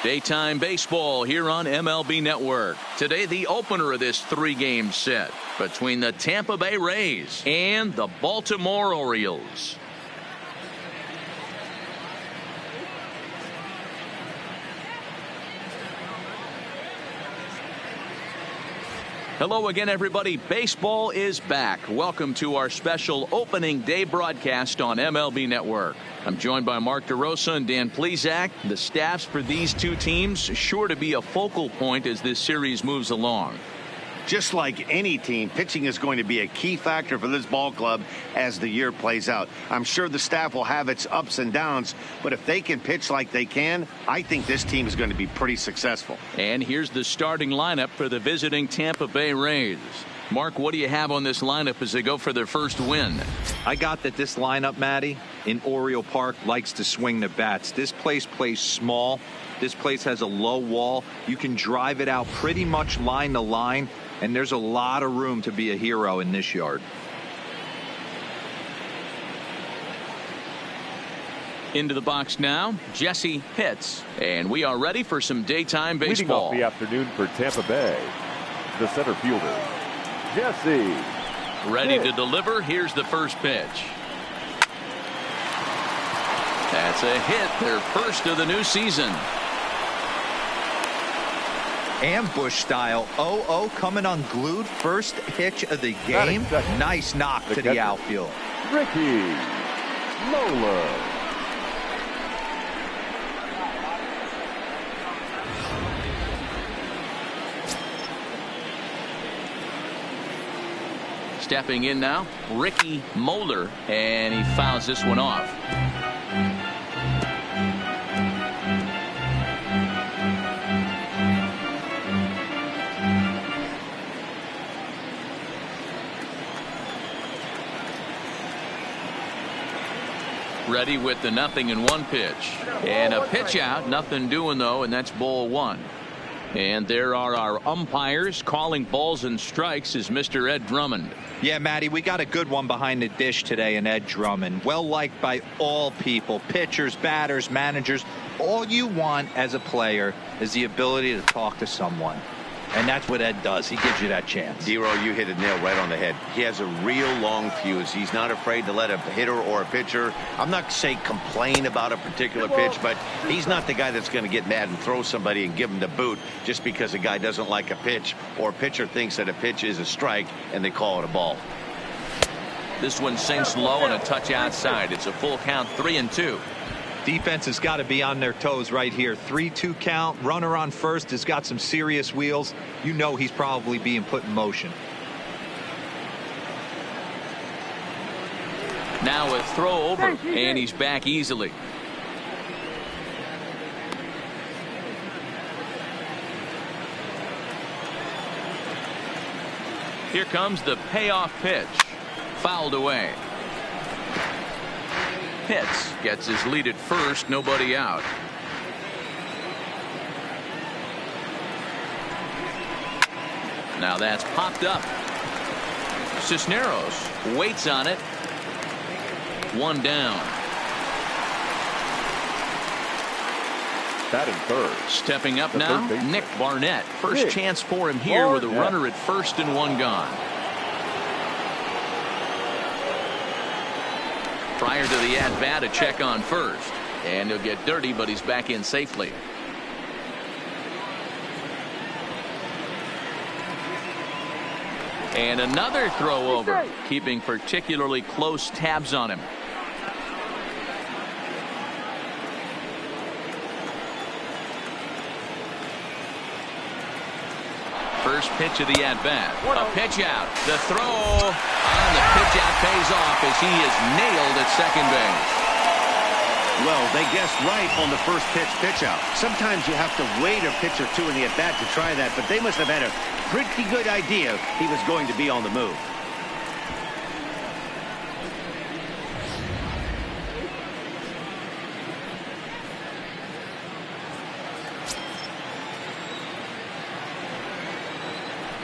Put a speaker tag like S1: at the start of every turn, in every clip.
S1: Daytime baseball here on MLB Network. Today, the opener of this three-game set between the Tampa Bay Rays and the Baltimore Orioles. Hello again, everybody. Baseball is back. Welcome to our special opening day broadcast on MLB Network. I'm joined by Mark DeRosa and Dan Plesac. The staffs for these two teams sure to be a focal point as this series moves along.
S2: Just like any team, pitching is going to be a key factor for this ball club as the year plays out. I'm sure the staff will have its ups and downs, but if they can pitch like they can, I think this team is going to be pretty successful.
S1: And here's the starting lineup for the visiting Tampa Bay Rays. Mark, what do you have on this lineup as they go for their first win?
S3: I got that this lineup, Matty, in Oriole Park likes to swing the bats. This place plays small. This place has a low wall. You can drive it out pretty much line to line, and there's a lot of room to be a hero in this yard.
S1: Into the box now, Jesse Pitts, and we are ready for some daytime baseball.
S4: Leading off the afternoon for Tampa Bay, the center fielder, Jesse.
S1: Ready to deliver. Here's the first pitch. That's a hit, their first of the new season.
S3: Ambush style 0-0 coming unglued. First pitch of the game. Nice knock to the outfield.
S4: Ricky Lola.
S1: Stepping in now, Ricky Moeller, and he fouls this one off. Ready with the 0-1 pitch. And a pitch out. Nothing doing, though, and that's ball one. And there are our umpires calling balls and strikes is Mr. Ed Drummond.
S3: Yeah, Matty, we got a good one behind the dish today in Ed Drummond. Well liked by all people, pitchers, batters, managers. All you want as a player is the ability to talk to someone. And that's what Ed does. He gives you that chance.
S2: D-Row, you hit a nail right on the head. He has a real long fuse. He's not afraid to let a hitter or a pitcher, I'm not saying complain about a particular pitch, but he's not the guy that's going to get mad and throw somebody and give him the boot just because a guy doesn't like a pitch or a pitcher thinks that a pitch is a strike and they call it a ball.
S1: This one sinks low and a touch outside. It's a full count, 3-2.
S3: Defense has got to be on their toes right here. 3-2 count. Runner on first has got some serious wheels. You know he's probably being put in motion.
S1: Now a throw over, and he's back easily. Here comes the payoff pitch. Fouled away. Pitts gets his lead at first, nobody out. Now that's popped up. Cisneros waits on it. One down.
S4: Batting third.
S1: Stepping up now, Nick Barnett. First chance for him here with a runner at first and one gone. Prior to the at-bat, a check on first. And he'll get dirty, but he's back in safely. And another throw over, keeping particularly close tabs on him. First pitch of the at-bat. A pitch out. The throw. And the pitch out pays off as he is nailed at second base.
S2: Well, they guessed right on the first pitch out. Sometimes you have to wait a pitch or two in the at-bat to try that, but they must have had a pretty good idea he was going to be on the move.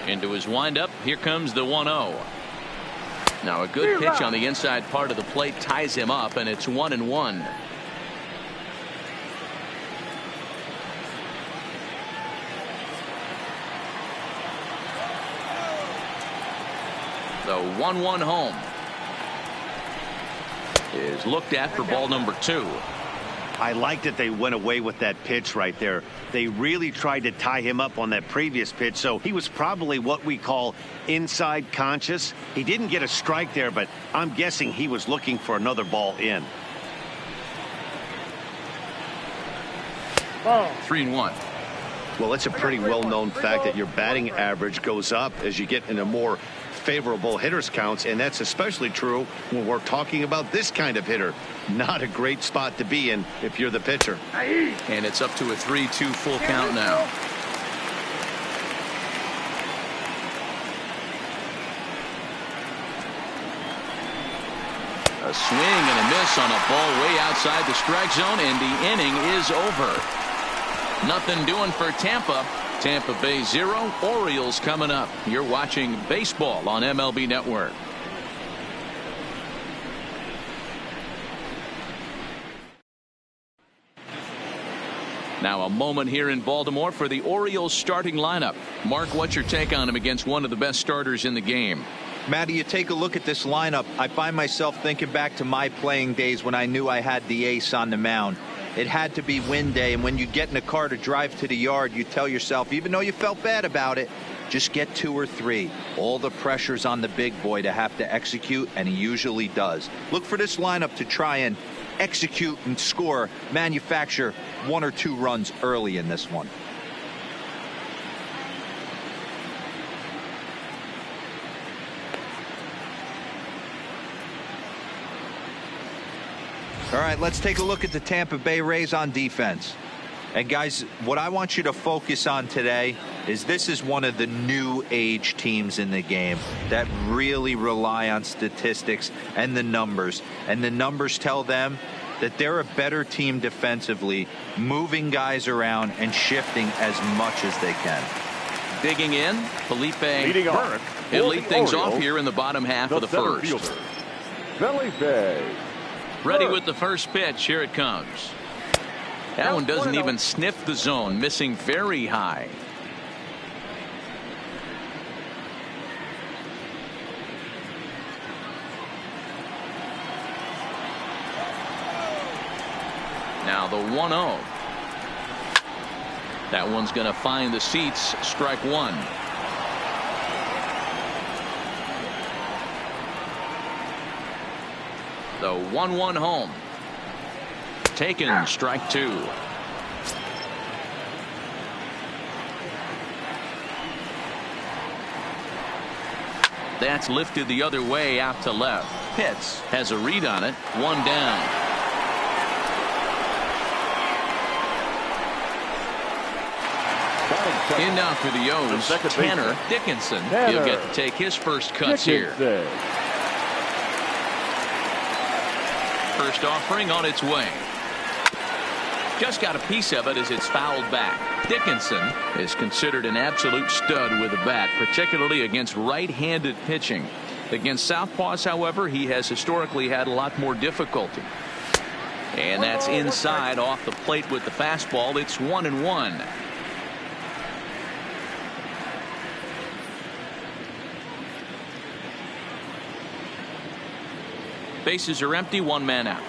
S1: Into his windup. Here comes the 1-0. Now a good pitch on the inside part of the plate ties him up, and it's 1-1. The 1-1 home is looked at for ball number 2.
S2: I like that they went away with that pitch right there. They really tried to tie him up on that previous pitch, so he was probably what we call inside conscious. He didn't get a strike there, but I'm guessing he was looking for another ball in.
S1: 3-1.
S2: Well, it's a pretty well-known fact that your batting average goes up as you get into more favorable hitters counts, and that's especially true when we're talking about this kind of hitter. Not a great spot to be in if you're the pitcher.
S1: And it's up to a 3-2 full count now. A swing and a miss on a ball way outside the strike zone, and the inning is over. Nothing doing for Tampa. Tampa Bay 0, Orioles coming up. You're watching baseball on MLB Network. Now a moment here in Baltimore for the Orioles starting lineup. Mark, what's your take on him against one of the best starters in the game?
S3: Matty, you take a look at this lineup. I find myself thinking back to my playing days when I knew I had the ace on the mound. It had to be win day, and when you get in a car to drive to the yard, you tell yourself, even though you felt bad about it, just get 2 or 3. All the pressure's on the big boy to have to execute, and he usually does. Look for this lineup to try and execute and score, manufacture 1 or 2 runs early in this one. All right, let's take a look at the Tampa Bay Rays on defense. And guys, what I want you to focus on today is this is one of the new age teams in the game that really rely on statistics and the numbers. And the numbers tell them that they're a better team defensively, moving guys around and shifting as much as they can.
S1: Digging in, Felipe Burke. He'll lead things off here in the bottom half of the first. Ready with the first pitch. Here it comes. That one doesn't even sniff the zone, missing very high. Now the 1-0. That one's going to find the seats. Strike 1. The 1-1 home. Taken. Strike 2. That's lifted the other way out to left. Pitts has a read on it. 1 down. In now for the O's, Tanner Dickinson. He'll get to take his first cuts here. First offering on its way. Just got a piece of it as it's fouled back. Dickinson is considered an absolute stud with a bat, particularly against right-handed pitching. Against southpaws, however, he has historically had a lot more difficulty. And that's inside off the plate with the fastball. It's 1-1. Bases are empty, 1 man out.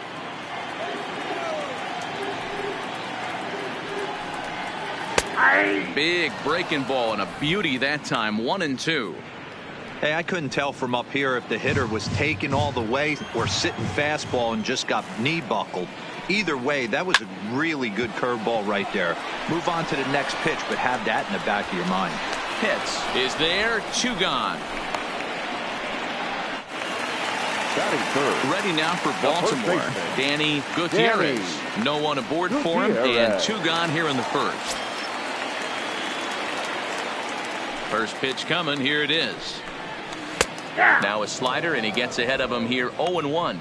S1: Big breaking ball and a beauty that time. 1-2.
S3: Hey, I couldn't tell from up here if the hitter was taken all the way or sitting fastball and just got knee buckled. Either way, that was a really good curveball right there. Move on to the next pitch, but have that in the back of your mind.
S1: Pitts is there. 2 gone. Ready now for Baltimore. Danny Gutierrez. No one aboard for him, and 2 gone here in the first. First pitch coming. Here it is. Now a slider, and he gets ahead of him here. 0-1.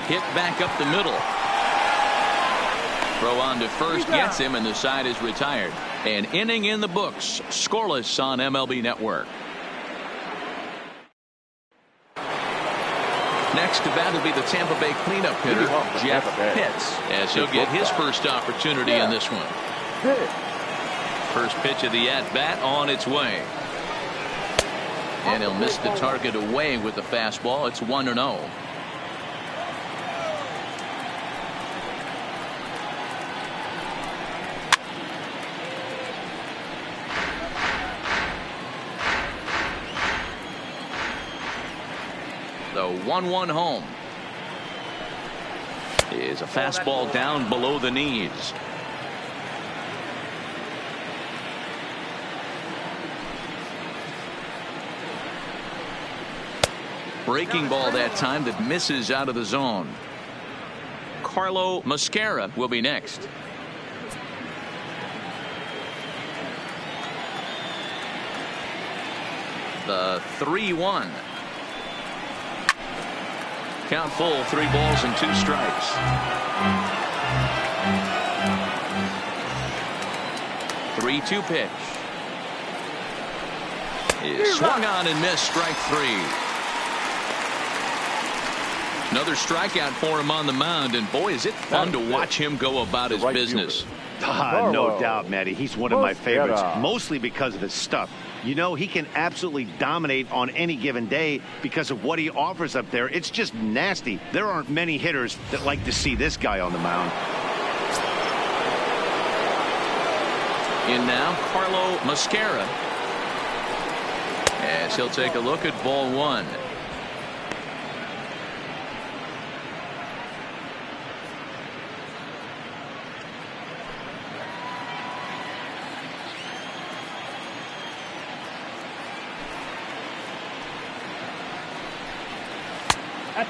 S1: Hit back up the middle. Throw on to first gets him, and the side is retired. An inning in the books. Scoreless on MLB Network. Next to bat will be the Tampa Bay cleanup hitter, Jeff Pitts, as he'll get his first opportunity in this one. First pitch of the at-bat on its way. And he'll miss the target away with the fastball. It's 1-0. The 1-1 home is a fastball down below the knees. Breaking ball that time that misses out of the zone. Carlo Mascara will be next. The 3-1. Count full, 3 balls and 2 strikes. Three-two pitch. Is swung on and missed, strike 3. Another strikeout for him on the mound, and boy, is it fun to watch him go about his business.
S2: No doubt, Matty. He's one of my favorites, mostly because of his stuff. You know, he can absolutely dominate on any given day because of what he offers up there. It's just nasty. There aren't many hitters that like to see this guy on the mound.
S1: In now, Carlo Mascara, as he'll take a look at ball 1.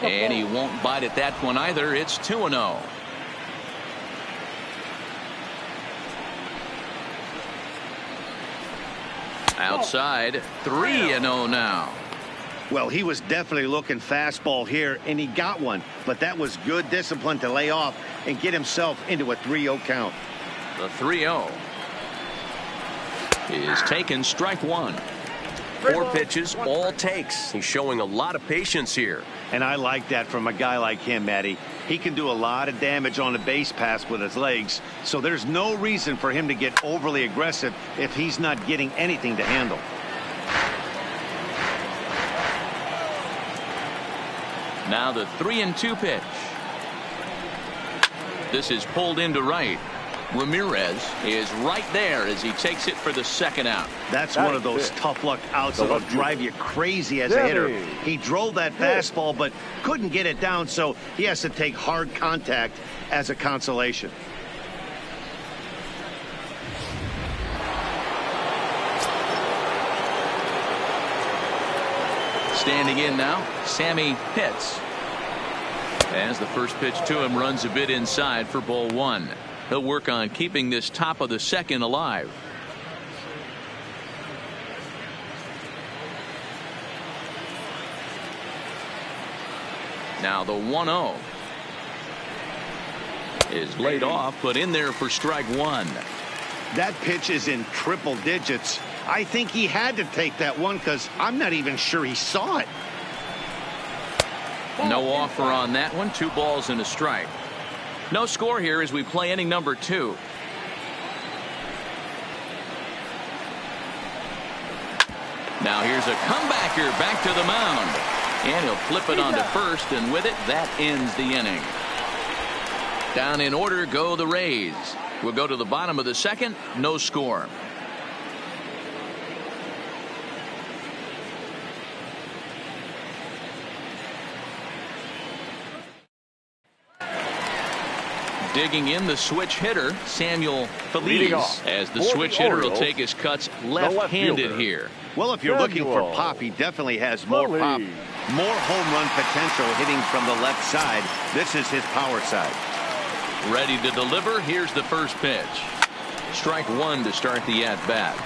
S1: And he won't bite at that one either. It's 2-0. Outside, 3-0 now.
S2: Well, he was definitely looking fastball here, and he got one. But that was good discipline to lay off and get himself into a 3-0 count.
S1: The 3-0 is taken, strike 1. 4 pitches, all takes. He's showing a lot of patience here.
S2: And I like that from a guy like him, Matty. He can do a lot of damage on a base pass with his legs, so there's no reason for him to get overly aggressive if he's not getting anything to handle.
S1: Now the 3-2 pitch. This is pulled into right. Ramirez is right there as he takes it for the second out.
S2: That's one of those tough luck outs that'll drive you crazy as a hitter. He drove that fastball but couldn't get it down, so he has to take hard contact as a consolation.
S1: Standing in now, Sammy Pitts, as the first pitch to him runs a bit inside for ball 1. He'll work on keeping this top of the second alive. Now the 1-0 is laid off, but in there for strike 1.
S2: That pitch is in triple digits. I think he had to take that one because I'm not even sure he saw it.
S1: No offer on that one. 2 balls and a strike. No score here as we play inning number 2. Now here's a comebacker back to the mound. And he'll flip it onto first, and with it, that ends the inning. Down in order go the Rays. We'll go to the bottom of the second. No score. Digging in the switch hitter, Samuel Feliz, as the switch hitter will take his cuts left-handed here.
S2: Well, if you're looking for pop, he definitely has more pop, more home run potential hitting from the left side. This is his power side.
S1: Ready to deliver. Here's the first pitch. Strike 1 to start the at-bat.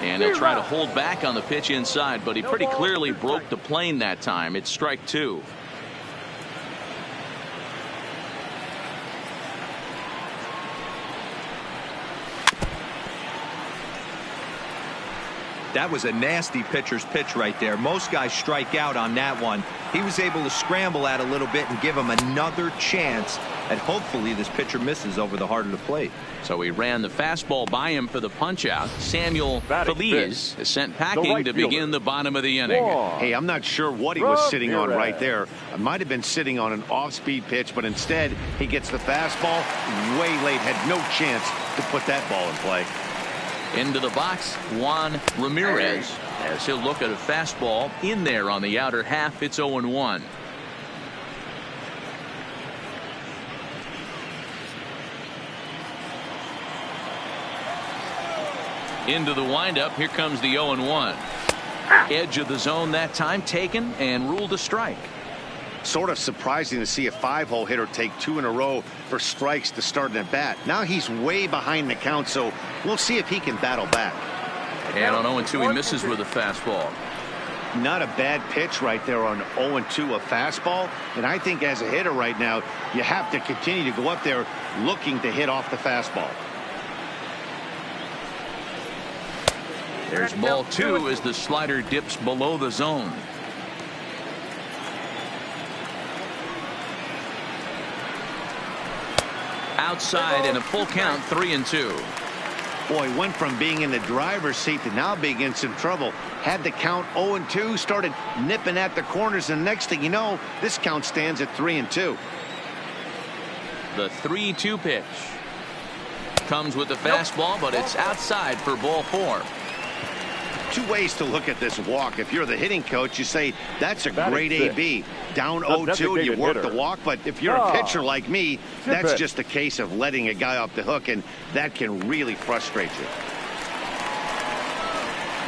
S1: And he'll try to hold back on the pitch inside, but he pretty clearly broke the plane that time. It's strike 2.
S3: That was a nasty pitcher's pitch right there. Most guys strike out on that one. He was able to scramble at a little bit and give him another chance, and hopefully this pitcher misses over the heart of the plate.
S1: So he ran the fastball by him for the punch-out. Samuel
S4: Batting
S1: Feliz is sent packing
S4: right
S1: to
S4: fielder.
S1: begin the bottom of the inning.
S2: Hey, I'm not sure what he was sitting on
S4: Ramirez.
S2: right there. It might have been sitting on an off-speed pitch, but instead he gets the fastball way late. Had no chance to put that ball in play.
S1: Into the box, Juan Ramirez, as he'll look at a fastball in there on the outer half. It's 0-1. Into the windup. Here comes the 0-1. Edge of the zone that time taken and ruled a strike.
S2: Sort of surprising to see a 5-hole hitter take 2 in a row for strikes to start an at bat. Now he's way behind the count, so we'll see if he can battle back.
S1: And on 0-2 he misses with a fastball.
S2: Not a bad pitch right there on 0-2, a fastball. And I think as a hitter right now, you have to continue to go up there looking to hit off the fastball.
S1: There's ball 2 as the slider dips below the zone. Outside and a full count, 3-2.
S2: Boy, went from being in the driver's seat to now being in some trouble. Had the count 0-2, started nipping at the corners, and next thing you know, this count stands at 3-2.
S1: The 3-2 pitch comes with the fastball, but it's outside for ball 4.
S2: Two ways to look at this walk. If you're the hitting coach, you say that's a
S4: Batting
S2: great
S4: sixth.
S2: AB. Down
S4: The
S2: 0-2 and you
S4: designated
S2: work
S4: hitter.
S2: the walk. But if you're a pitcher like me, that's
S4: it.
S2: just a case of letting a guy off the hook, and that can really frustrate you.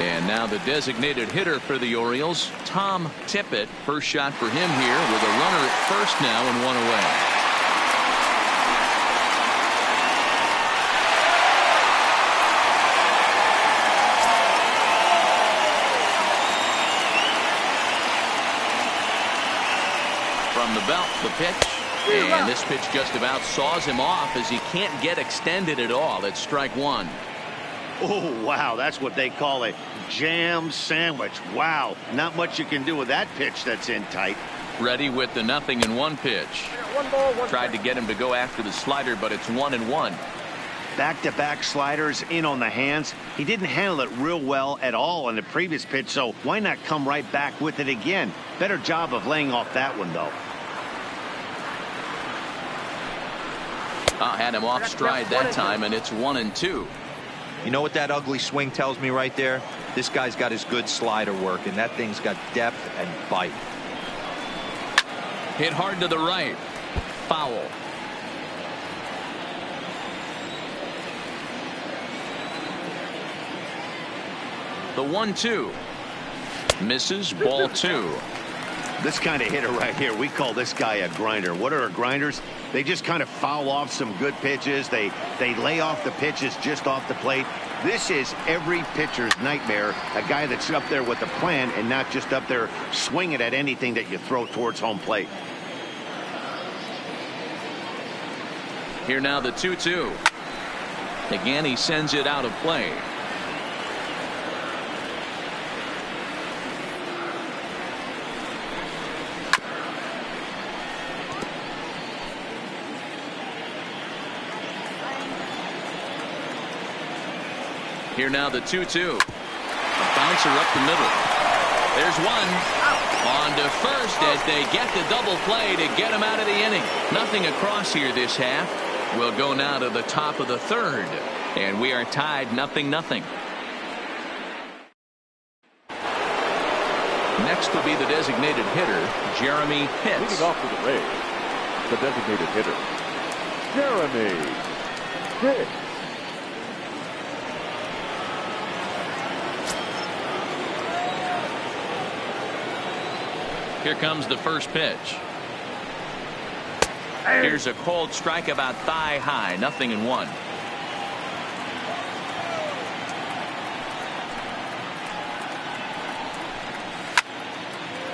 S1: And now the designated hitter for the Orioles, Tom Tippett. First shot for him here with a runner at first now and 1 away. From the belt, the pitch, and this pitch just about saws him off as he can't get extended at all. It's strike 1.
S2: Oh, wow, that's what they call a jam sandwich. Wow, not much you can do with that pitch that's in tight.
S1: Ready with the 0-1 pitch. Tried to get him to go after the slider, but it's 1-1.
S2: Back-to-back sliders in on the hands. He didn't handle it real well at all on the previous pitch, so why not come right back with it again? Better job of laying off that one, though.
S1: Had him off stride that time, and it's 1-2.
S3: You know what that ugly swing tells me right there? This guy's got his good slider work, and that thing's got depth and bite.
S1: Hit hard to the right. Foul. The 1-2. Misses, ball 2.
S2: This kind of hitter right here, we call this guy a grinder. What are grinders? They just kind of foul off some good pitches. They lay off the pitches just off the plate. This is every pitcher's nightmare, a guy that's up there with a plan and not just up there swinging at anything that you throw towards home plate.
S1: Here now the 2-2. Again, he sends it out of play. Here now the 2-2. A bouncer up the middle. There's one. On to first as they get the double play to get him out of the inning. Nothing across here this half. We'll go now to the top of the third. And we are tied 0-0. Next will be the designated hitter, Jeremy Pitts.
S4: Leading off for the Rays, the designated hitter, Jeremy Pitts.
S1: Here comes the first pitch. Here's a cold strike about thigh high. 0-1.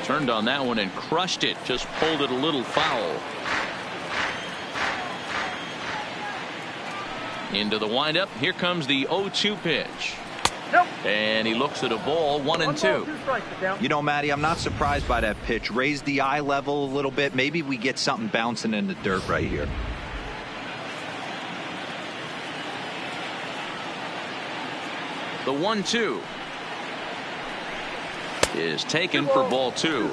S1: Turned on that one and crushed it. Just pulled it a little foul. Into the windup. Here comes the 0-2 pitch. And he looks at a ball, 1-2.
S3: You know, Matty, I'm not surprised by that pitch. Raise the eye level a little bit. Maybe we get something bouncing in the dirt right here.
S1: The 1-2 is taken for ball 2.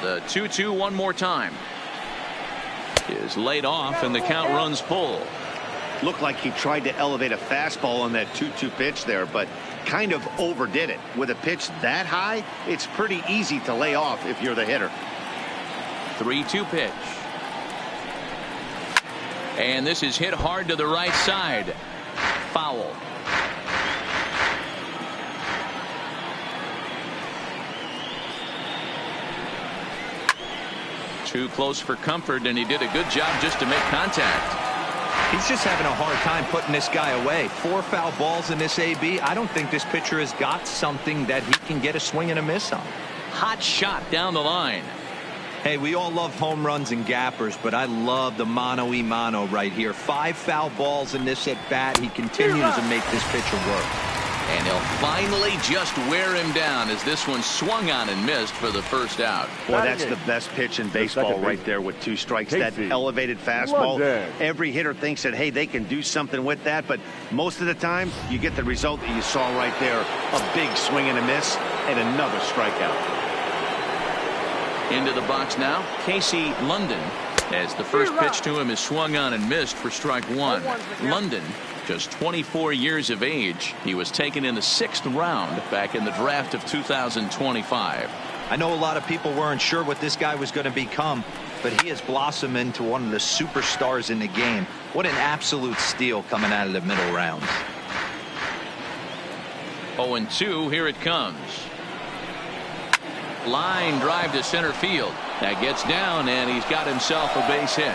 S1: The 2-2 one more time is laid off and the count runs full.
S2: Looked like he tried to elevate a fastball on that 2-2 pitch there, but kind of overdid it. With a pitch that high, it's pretty easy to lay off if you're the hitter.
S1: 3-2 pitch. And this is hit hard to the right side. Foul. Too close for comfort, and he did a good job just to make contact.
S3: He's just having a hard time putting this guy away. 4 foul balls in this AB. I don't think this pitcher has got something that he can get a swing and a miss on.
S1: Hot shot down the line.
S3: Hey, we all love home runs and gappers, but I love the mano-y-mano right here. 5 foul balls in this at bat. He continues to make this pitcher work.
S1: And he'll finally just wear him down as this one swung on and missed for the first out.
S2: Well, that's the best pitch in baseball right there with 2 strikes. That elevated fastball. Every hitter thinks that, hey, they can do something with that. But most of the time, you get the result that you saw right there. A big swing and a miss and another strikeout.
S1: Into the box now, Casey London, as the first pitch to him is swung on and missed for strike 1. London, just 24 years of age. He was taken in the 6th round back in the draft of 2025.
S3: I know a lot of people weren't sure what this guy was going to become, but he has blossomed into one of the superstars in the game. What an absolute steal coming out of the middle rounds.
S1: 0-2, here it comes. Line drive to center field. That gets down, and he's got himself a base hit.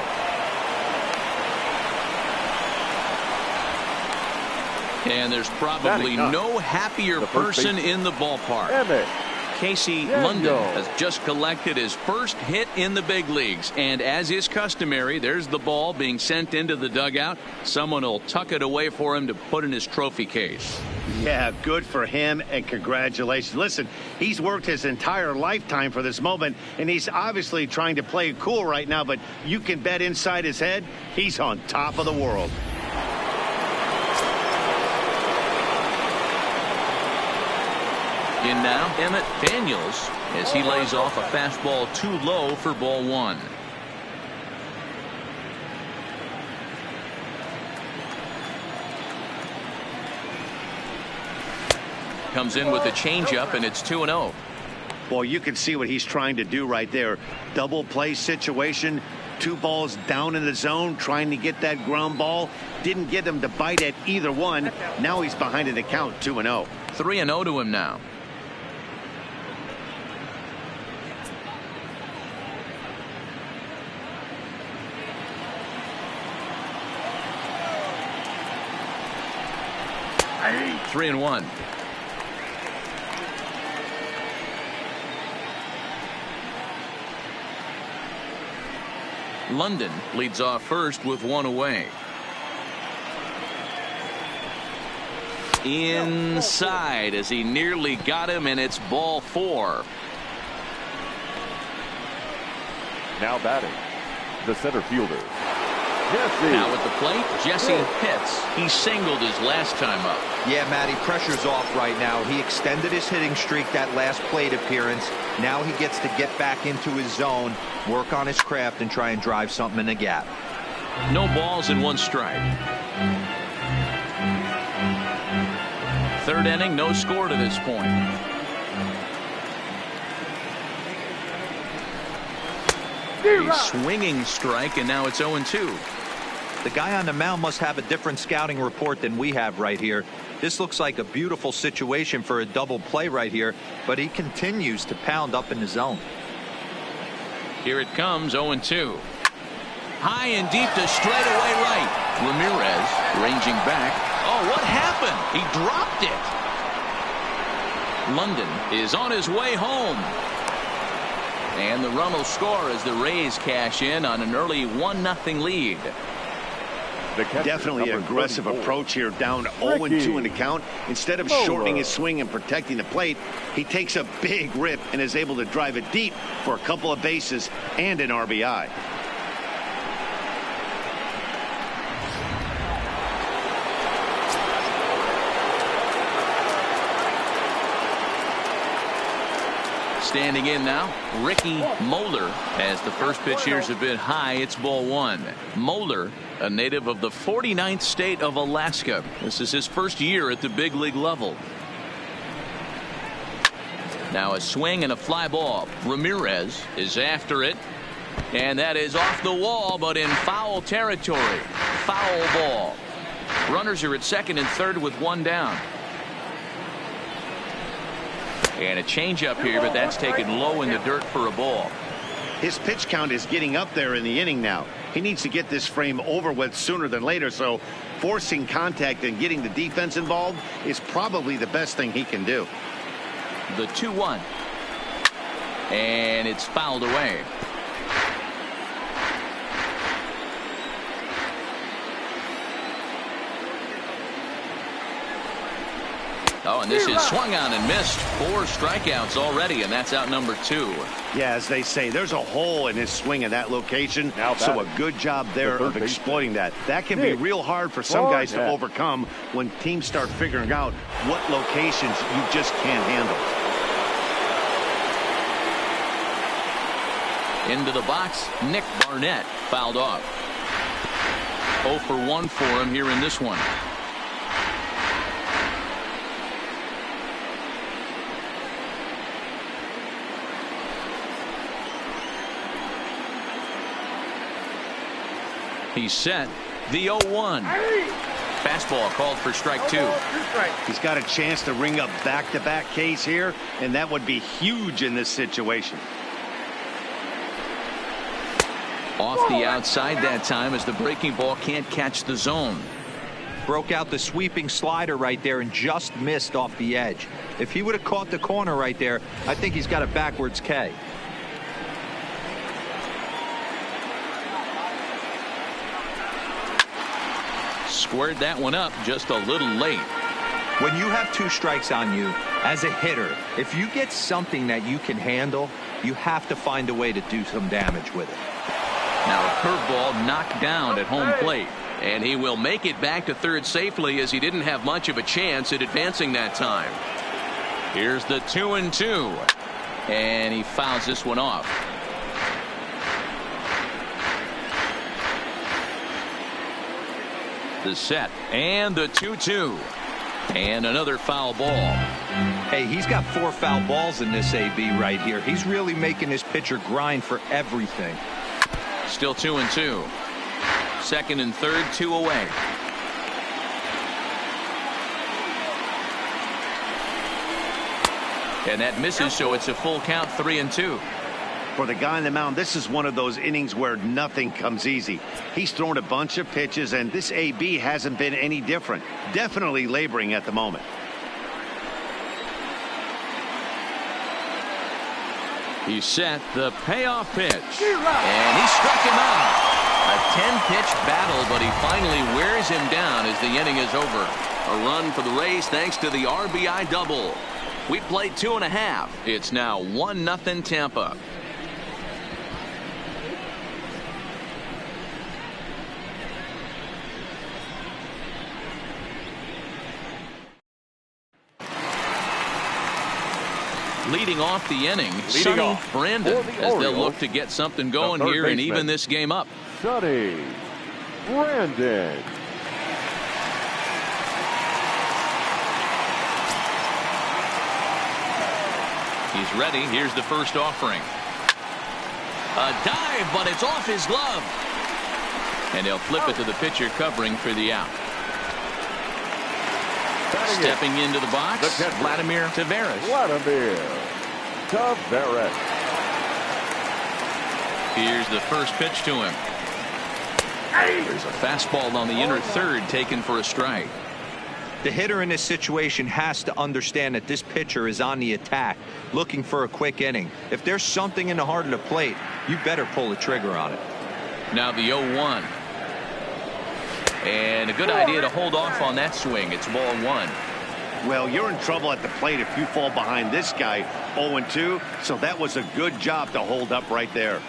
S1: And there's probably no happier person in the ballpark. Casey London has just collected his first hit in the big leagues. And as is customary, there's the ball being sent into the dugout. Someone will tuck it away for him to put in his trophy case.
S2: Yeah, good for him, and congratulations. Listen, he's worked his entire lifetime for this moment, and he's obviously trying to play it cool right now, but you can bet inside his head, he's on top of the world.
S1: In now, Emmett Daniels, as he lays off a fastball too low for ball 1. Comes in with a changeup, and it's 2-0.
S2: Well, you can see what he's trying to do right there. Double play situation. 2 balls down in the zone, trying to get that ground ball. Didn't get him to bite at either one. Now he's behind in the count, 2-0.
S1: 3-0 to him now.
S2: Hey.
S1: 3-1. London leads off first with 1 away. Inside as he nearly got him, and it's ball 4.
S4: Now batting, the center fielder, Jesse.
S1: Now at the plate, Jesse hits. He singled his last time up.
S3: Yeah, Matty, pressure's off right now. He extended his hitting streak that last plate appearance. Now he gets to get back into his zone, work on his craft, and try and drive something in the gap.
S1: No balls and 1 strike. 3rd inning, no score to this point. A swinging strike, and now it's 0-2.
S3: The guy on the mound must have a different scouting report than we have right here. This looks like a beautiful situation for a double play right here, but he continues to pound up in the zone.
S1: Here it comes, 0-2. High and deep to straightaway right. Ramirez ranging back. Oh, what happened? He dropped it. London is on his way home. And the run will score as the Rays cash in on an early 1-0 lead.
S2: Definitely an aggressive approach here, down 0-2 in the count. Instead of shortening his swing and protecting the plate, he takes a big rip and is able to drive it deep for a couple of bases and an RBI.
S1: Standing in now, Ricky Moeller, as the first pitch here is a bit high. It's ball one. Moeller, a native of the 49th state of Alaska. This is his first year at the big league level. Now a swing and a fly ball. Ramirez is after it. And that is off the wall, but in foul territory. Foul ball. Runners are at second and third with one down. And a changeup here, but that's taken low in the dirt for a ball.
S2: His pitch count is getting up there in the inning now. He needs to get this frame over with sooner than later, so forcing contact and getting the defense involved is probably the best thing he can do.
S1: The 2-1. And it's fouled away. Oh, and this is swung on and missed. 4 strikeouts already, and that's out number 2.
S2: Yeah, as they say, there's a hole in his swing in that location, so a good job there of exploiting that. That can be real hard for some guys to overcome when teams start figuring out what locations you just can't handle.
S1: Into the box, Nick Barnett fouled off. 0 for 1 for him here in this one. He's set. The 0-1. Fastball called for strike 2.
S2: He's got a chance to ring up back-to-back Ks here, and that would be huge in this situation.
S1: Off the outside that time as the breaking ball can't catch the zone.
S3: Broke out the sweeping slider right there and just missed off the edge. If he would have caught the corner right there, I think he's got a backwards K.
S1: Squared that one up just a little late.
S3: When you have 2 strikes on you as a hitter, if you get something that you can handle, you have to find a way to do some damage with it.
S1: Now a curveball knocked down at home plate, and he will make it back to third safely as he didn't have much of a chance at advancing that time. Here's the 2-2, and he fouls this one off. The set and the 2-2 and another foul ball.
S3: Hey, he's got 4 foul balls in this AB right here. He's really making his pitcher grind for everything.
S1: Still 2-2. Second and third, 2 away. And that misses, so it's a full count, 3-2.
S2: For the guy on the mound, this is one of those innings where nothing comes easy. He's thrown a bunch of pitches, and this AB hasn't been any different. Definitely laboring at the moment.
S1: He set the payoff pitch, and he struck him out. A 10-pitch battle, but he finally wears him down as the inning is over. A run for the Rays thanks to the RBI double. We played 2.5. It's now 1-0 Tampa. Leading off the inning, Sonny Brandon, as they'll look to get something going here and even this game up.
S4: Sonny Brandon.
S1: He's ready. Here's the first offering. A dive, but it's off his glove. And they'll flip it to the pitcher covering for the out. Stepping into the box, Vladimir Tavares. Here's the first pitch to him. There's a fastball on the inner third taken for a strike.
S3: The hitter in this situation has to understand that this pitcher is on the attack, looking for a quick inning. If there's something in the heart of the plate, you better pull the trigger on it.
S1: Now the 0-1. And a good idea to hold off on that swing. It's ball 1.
S2: Well, you're in trouble at the plate if you fall behind this guy 0-2. So that was a good job to hold up right there.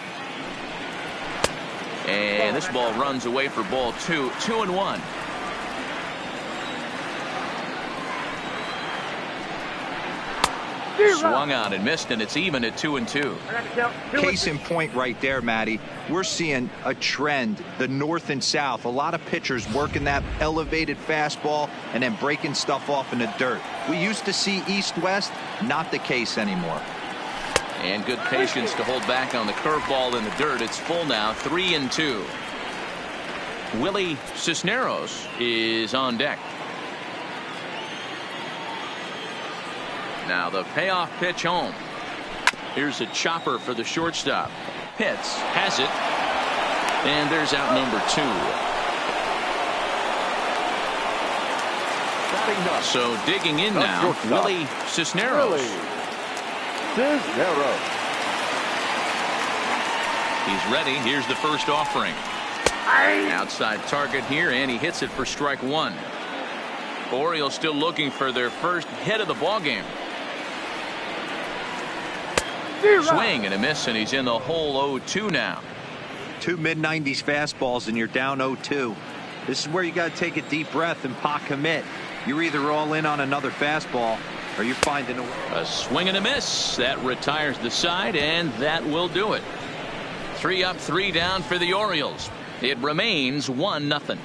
S1: And this ball runs away for ball 2. 2-1. Swung out and missed, and it's even at 2-2.
S3: Case in point right there, Matty. We're seeing a trend, the north and south. A lot of pitchers working that elevated fastball and then breaking stuff off in the dirt. We used to see east-west, not the case anymore.
S1: And good patience to hold back on the curveball in the dirt. It's full now, 3-2. Willie Cisneros is on deck. Now the payoff pitch home. Here's a chopper for the shortstop. Pitts has it. And there's out number 2. So digging in now, Willie Cisneros. He's ready. Here's the first offering. Outside target here, and he hits it for strike 1. Orioles still looking for their first hit of the ball game. Swing and a miss, and he's in the hole 0-2 now.
S3: 2 mid-90s fastballs and you're down 0-2. This is where you got to take a deep breath and pot commit. You're either all in on another fastball or you're finding a way.
S1: A swing and a miss. That retires the side, and that will do it. 3 up, 3 down for the Orioles. It remains 1-0.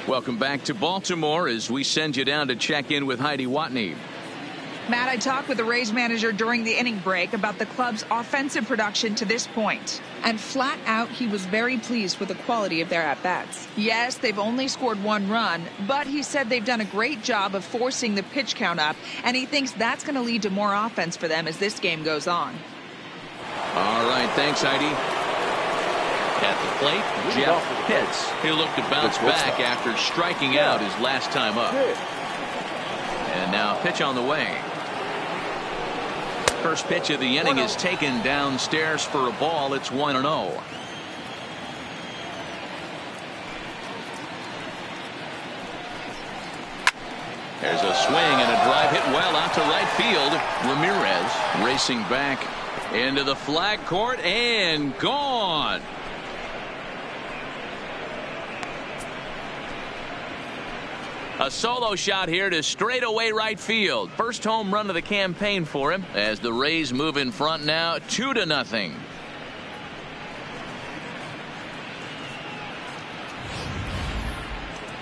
S1: Welcome back to Baltimore as we send you down to check in with Heidi Watney.
S5: Matt, I talked with the Rays manager during the inning break about the club's offensive production to this point. And flat out, he was very pleased with the quality of their at-bats. Yes, they've only scored 1 run, but he said they've done a great job of forcing the pitch count up, and he thinks that's going to lead to more offense for them as this game goes on.
S1: All right, thanks, Heidi. At the plate, Jeff Pitts. He'll look to bounce back after striking out his last time up. And now pitch on the way. First pitch of the inning is taken downstairs for a ball. It's 1-0. There's a swing and a drive hit well out to right field. Ramirez racing back into the flag court and gone. A solo shot here to straightaway right field. First home run of the campaign for him as the Rays move in front now 2-0.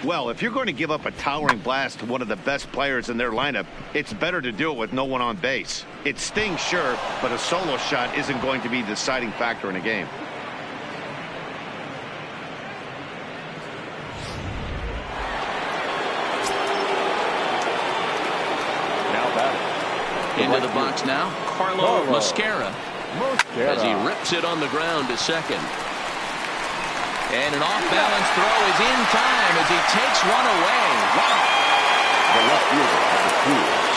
S2: Well, if you're going to give up a towering blast to one of the best players in their lineup, it's better to do it with no one on base. It stings, sure, but a solo shot isn't going to be the deciding factor in a game.
S1: Into the box now, Carlo Mosquera as he rips it on the ground to second. And an off-balance throw is in time as he takes one away. Wow.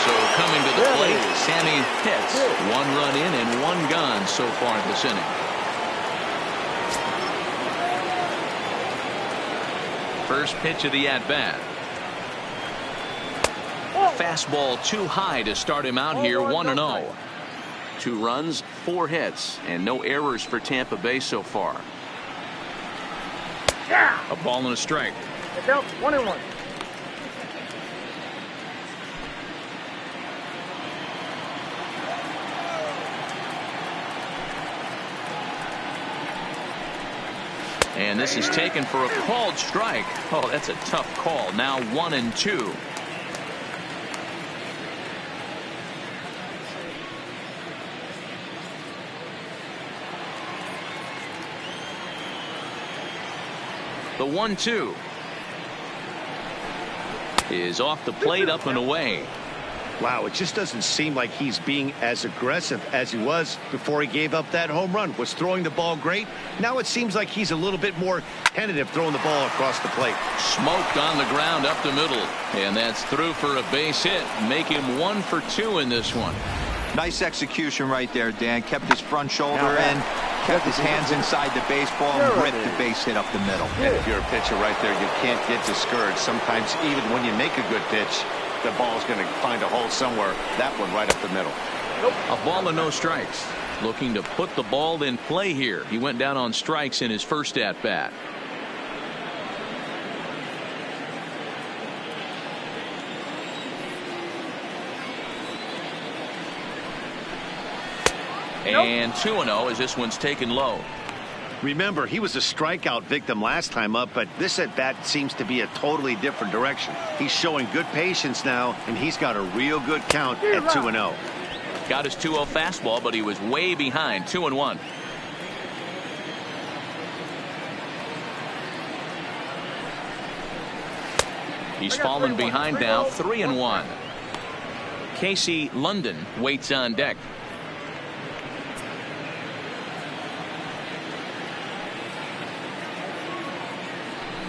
S1: So coming to the plate, Sammy Pitts. 1 run in and 1 gone so far this inning. First pitch of the at-bat. Fastball too high to start him out here. 1-0. 2 runs, 4 hits, and no errors for Tampa Bay so far. A ball and a strike.
S6: It's out 1-1.
S1: And this is taken for a called strike. Oh, that's a tough call. Now 1-2. The 1-2 is off the plate, up and away.
S2: Wow, it just doesn't seem like he's being as aggressive as he was before he gave up that home run. Was throwing the ball great. Now it seems like he's a little bit more tentative throwing the ball across the plate.
S1: Smoked on the ground up the middle. And that's through for a base hit. Make him 1 for 2 in this one.
S3: Nice execution right there, Dan. Kept his front shoulder in, kept his hands inside the baseball, and ripped the base hit up the middle.
S2: And if you're a pitcher right there, you can't get discouraged. Sometimes even when you make a good pitch, the ball's going to find a hole somewhere. That one right up the middle.
S1: A ball and no strikes. Looking to put the ball in play here. He went down on strikes in his first at bat. And 2-0 as this one's taken low.
S2: Remember, he was a strikeout victim last time up, but this at-bat seems to be a totally different direction. He's showing good patience now, and he's got a real good count at 2-0.
S1: Got his 2-0 fastball, but he was way behind. 2-1. He's fallen behind now. 3-1. Casey London waits on deck.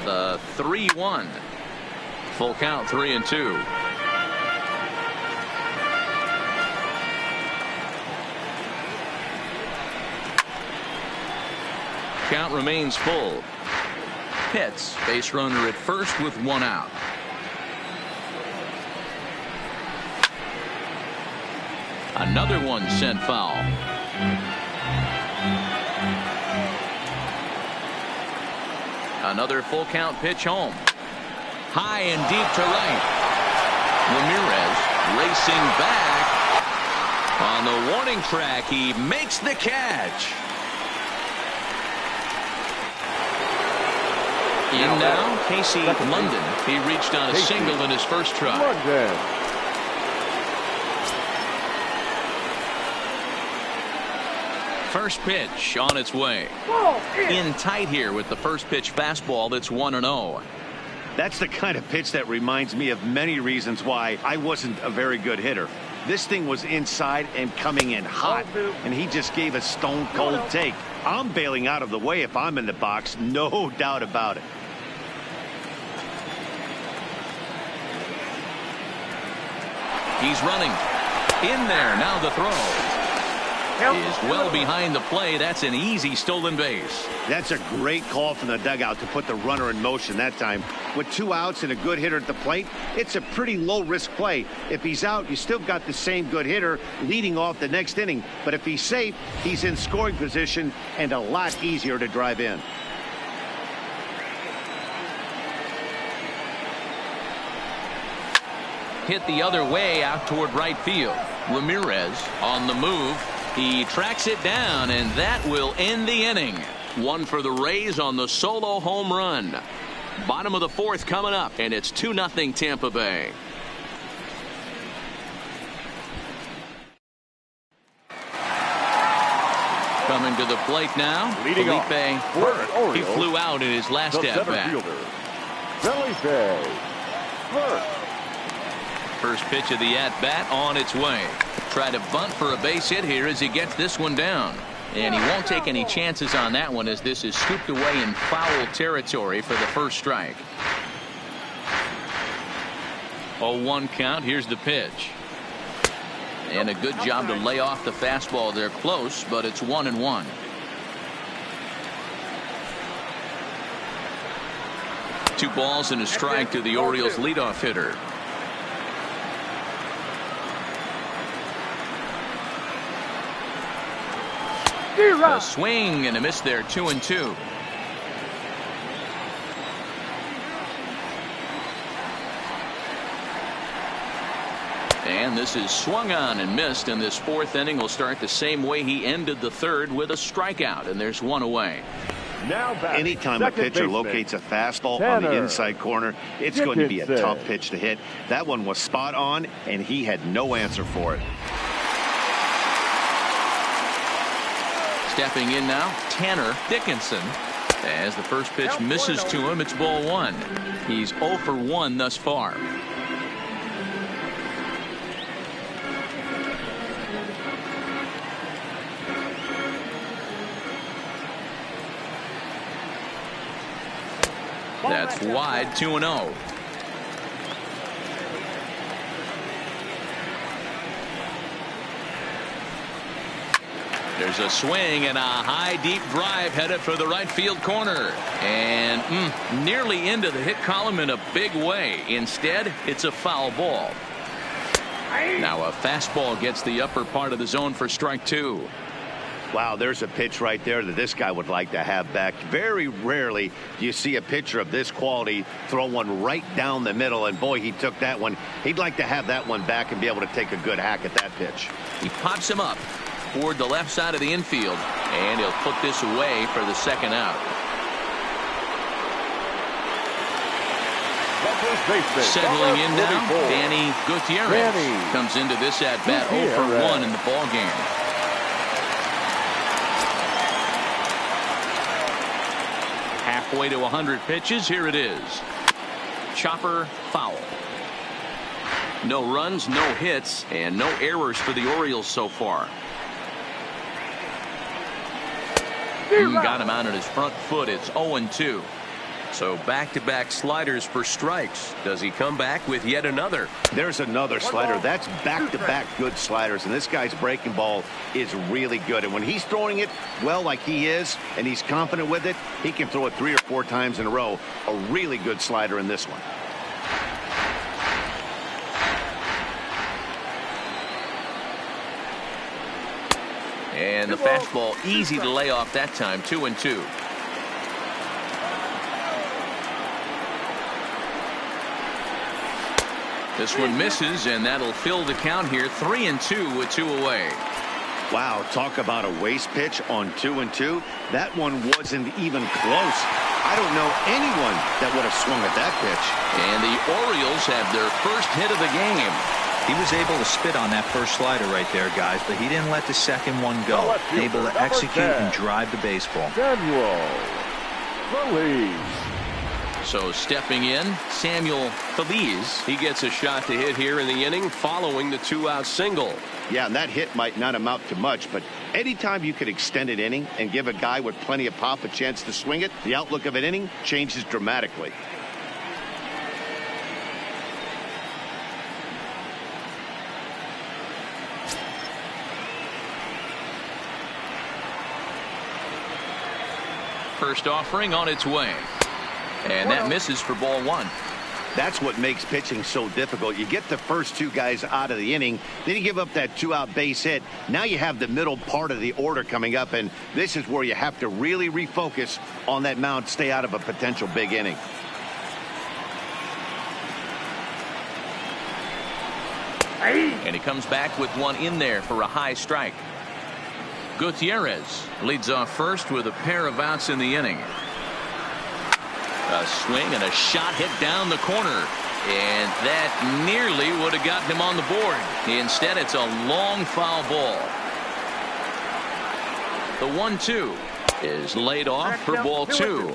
S1: The 3-1. Full count. 3-2. Count remains full. Pitts, base runner at first with 1 out. Another one sent foul. Another full count pitch home. High and deep to right. Ramirez racing back. On the warning track, he makes the catch. In now, Casey London. He reached on a single in his first try. First pitch on its way. In tight here with the first pitch fastball that's 1-0.
S2: That's the kind of pitch that reminds me of many reasons why I wasn't a very good hitter. This thing was inside and coming in hot, and he just gave a stone cold take. I'm bailing out of the way if I'm in the box, no doubt about it.
S1: He's running. In there, now the throw. Is well behind the play. That's an easy stolen base.
S2: That's a great call from the dugout to put the runner in motion that time. With 2 outs and a good hitter at the plate, it's a pretty low-risk play. If he's out, you still got the same good hitter leading off the next inning. But if he's safe, he's in scoring position and a lot easier to drive in.
S1: Hit the other way out toward right field. Ramirez on the move. He tracks it down, and that will end the inning. 1 for the Rays on the solo home run. Bottom of the 4th coming up, and it's 2-0 Tampa Bay. Coming to the plate now,
S4: Leading
S1: Felipe
S4: off,
S1: Burke. He flew out in his last at-bat.
S4: Felipe Burke.
S1: First pitch of the at-bat on its way. Try to bunt for a base hit here as he gets this one down. And he won't take any chances on that one as this is scooped away in foul territory for the first strike. 0-1 count. Here's the pitch. And a good job to lay off the fastball there close, but it's 1-1. Two balls and a strike to the Orioles leadoff hitter. A swing and a miss there. 2-2. And this is swung on and missed, and this 4th inning will start the same way he ended the 3rd with a strikeout, and there's 1 away.
S4: Now
S2: anytime a pitcher locates a fastball on the inside corner, it's going to be a tough pitch to hit. That one was spot on, and he had no answer for it.
S1: Stepping in now, Tanner Dickinson. As the first pitch misses to him, it's ball 1. He's 0 for 1 thus far. That's wide, 2-0. There's a swing and a high deep drive headed for the right field corner, and nearly into the hit column in a big way. Instead, it's a foul ball. Now a fastball gets the upper part of the zone for strike 2.
S2: Wow, there's a pitch right there that this guy would like to have back. Very rarely do you see a pitcher of this quality throw one right down the middle, and boy, he took that one. He'd like to have that one back and be able to take a good hack at that pitch.
S1: He pops him up toward the left side of the infield, and he'll put this away for the second out. Settling in now, Danny Gutierrez comes into this at bat 0 for 1 in the ball game. Halfway to 100 pitches. Here it is. Chopper, foul. No runs, no hits, and no errors for the Orioles so far. Got him out on his front foot. It's 0-2. So back-to-back sliders for strikes. Does he come back with yet another?
S2: There's another slider. That's back-to-back good sliders, and this guy's breaking ball is really good. And when he's throwing it well like he is, and he's confident with it, he can throw it 3 or 4 times in a row. A really good slider in this one.
S1: And the fastball easy to lay off that time. 2-2. This one misses, and that'll fill the count here. 3-2 with 2 away.
S2: Wow, talk about a waste pitch on 2-2. That one wasn't even close. I don't know anyone that would have swung at that pitch.
S1: And the Orioles have their first hit of the game.
S3: He was able to spit on that first slider right there, guys, but he didn't let the second one go. Able to execute and drive the baseball.
S4: Samuel Feliz.
S1: So stepping in, Samuel Feliz. He gets a shot to hit here in the inning following the 2-out single.
S2: Yeah, and that hit might not amount to much, but anytime you could extend an inning and give a guy with plenty of pop a chance to swing it, the outlook of an inning changes dramatically.
S1: First offering on its way. And that misses for ball 1.
S2: That's what makes pitching so difficult. You get the first 2 guys out of the inning, then you give up that 2-out base hit. Now you have the middle part of the order coming up, and this is where you have to really refocus on that mound, stay out of a potential big inning.
S1: And he comes back with one in there for a high strike. Gutierrez leads off first with a pair of outs in the inning. A swing and a shot hit down the corner, and that nearly would have gotten him on the board. Instead, it's a long foul ball. The 1-2 is laid off for ball 2.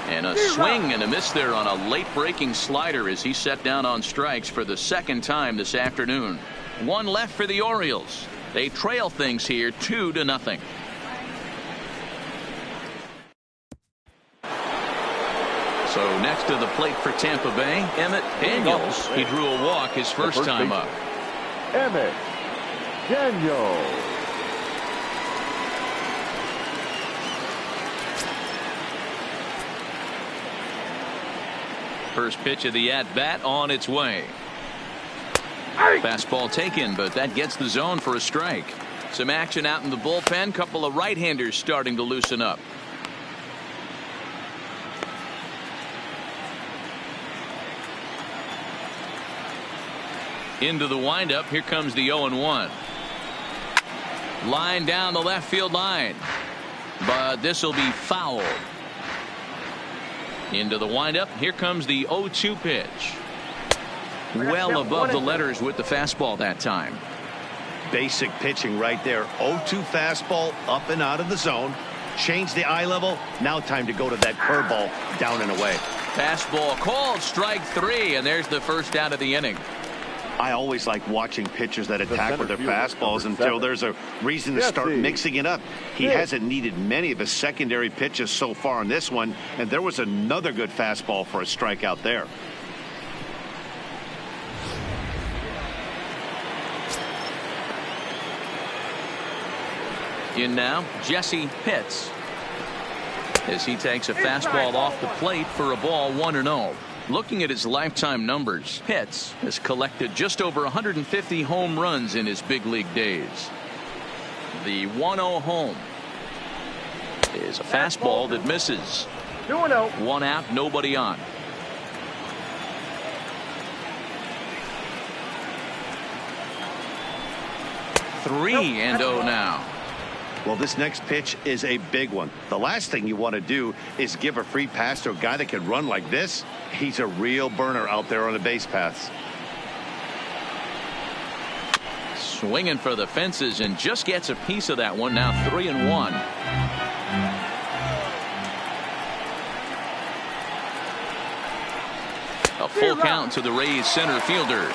S1: And a swing and a miss there on a late breaking slider as he set down on strikes for the second time this afternoon. 1 left for the Orioles. They trail things here 2-0. So next to the plate for Tampa Bay, Emmett Daniels. He drew a walk his first time up.
S4: Emmett Daniels.
S1: First pitch of the at-bat on its way. Fastball taken, but that gets the zone for a strike. Some action out in the bullpen. Couple of right-handers starting to loosen up. Into the windup. Here comes the 0-1. Line down the left field line, but this will be fouled. Into the windup. Here comes the 0-2 pitch. Well above the letters with the fastball that time.
S2: Basic pitching right there. 0-2 fastball up and out of the zone. Change the eye level. Now time to go to that curveball down and away.
S1: Fastball called, strike 3, and there's the first out of the inning.
S2: I always like watching pitchers that attack with their fastballs until there's a reason to start mixing it up. He hasn't needed many of his secondary pitches so far in this one, and there was another good fastball for a strikeout there.
S1: In now, Jesse Pitts, as he takes a fastball off the plate for a ball 1-0. Looking at his lifetime numbers, Pitts has collected just over 150 home runs in his big league days. The 1-0 home is a fastball that misses.
S4: 2-0.
S1: 1 out, nobody on. Three and 0 now.
S2: Well, this next pitch is a big one. The last thing you want to do is give a free pass to a guy that can run like this. He's a real burner out there on the base paths.
S1: Swinging for the fences and just gets a piece of that one. Now 3-1. A full count to the Rays center fielder.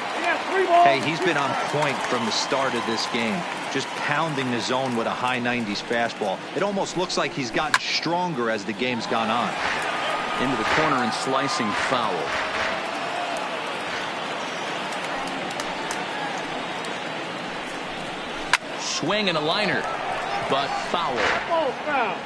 S3: Hey, he's been on point from the start of this game, just pounding the zone with a high 90s fastball. It almost looks like he's gotten stronger as the game's gone on.
S1: Into the corner and slicing foul. Swing and a liner, but foul.
S4: Oh, foul.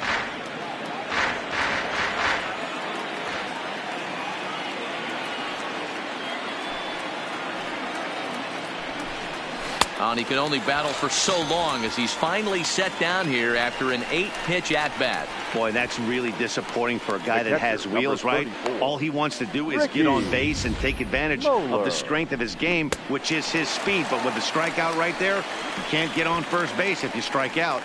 S1: And he can only battle for so long as he's finally set down here after an 8-pitch at-bat.
S2: Boy, that's really disappointing for a guy that has wheels, right? All he wants to do is get on base and take advantage of the strength of his game, which is his speed. But with the strikeout right there, you can't get on first base if you strike out.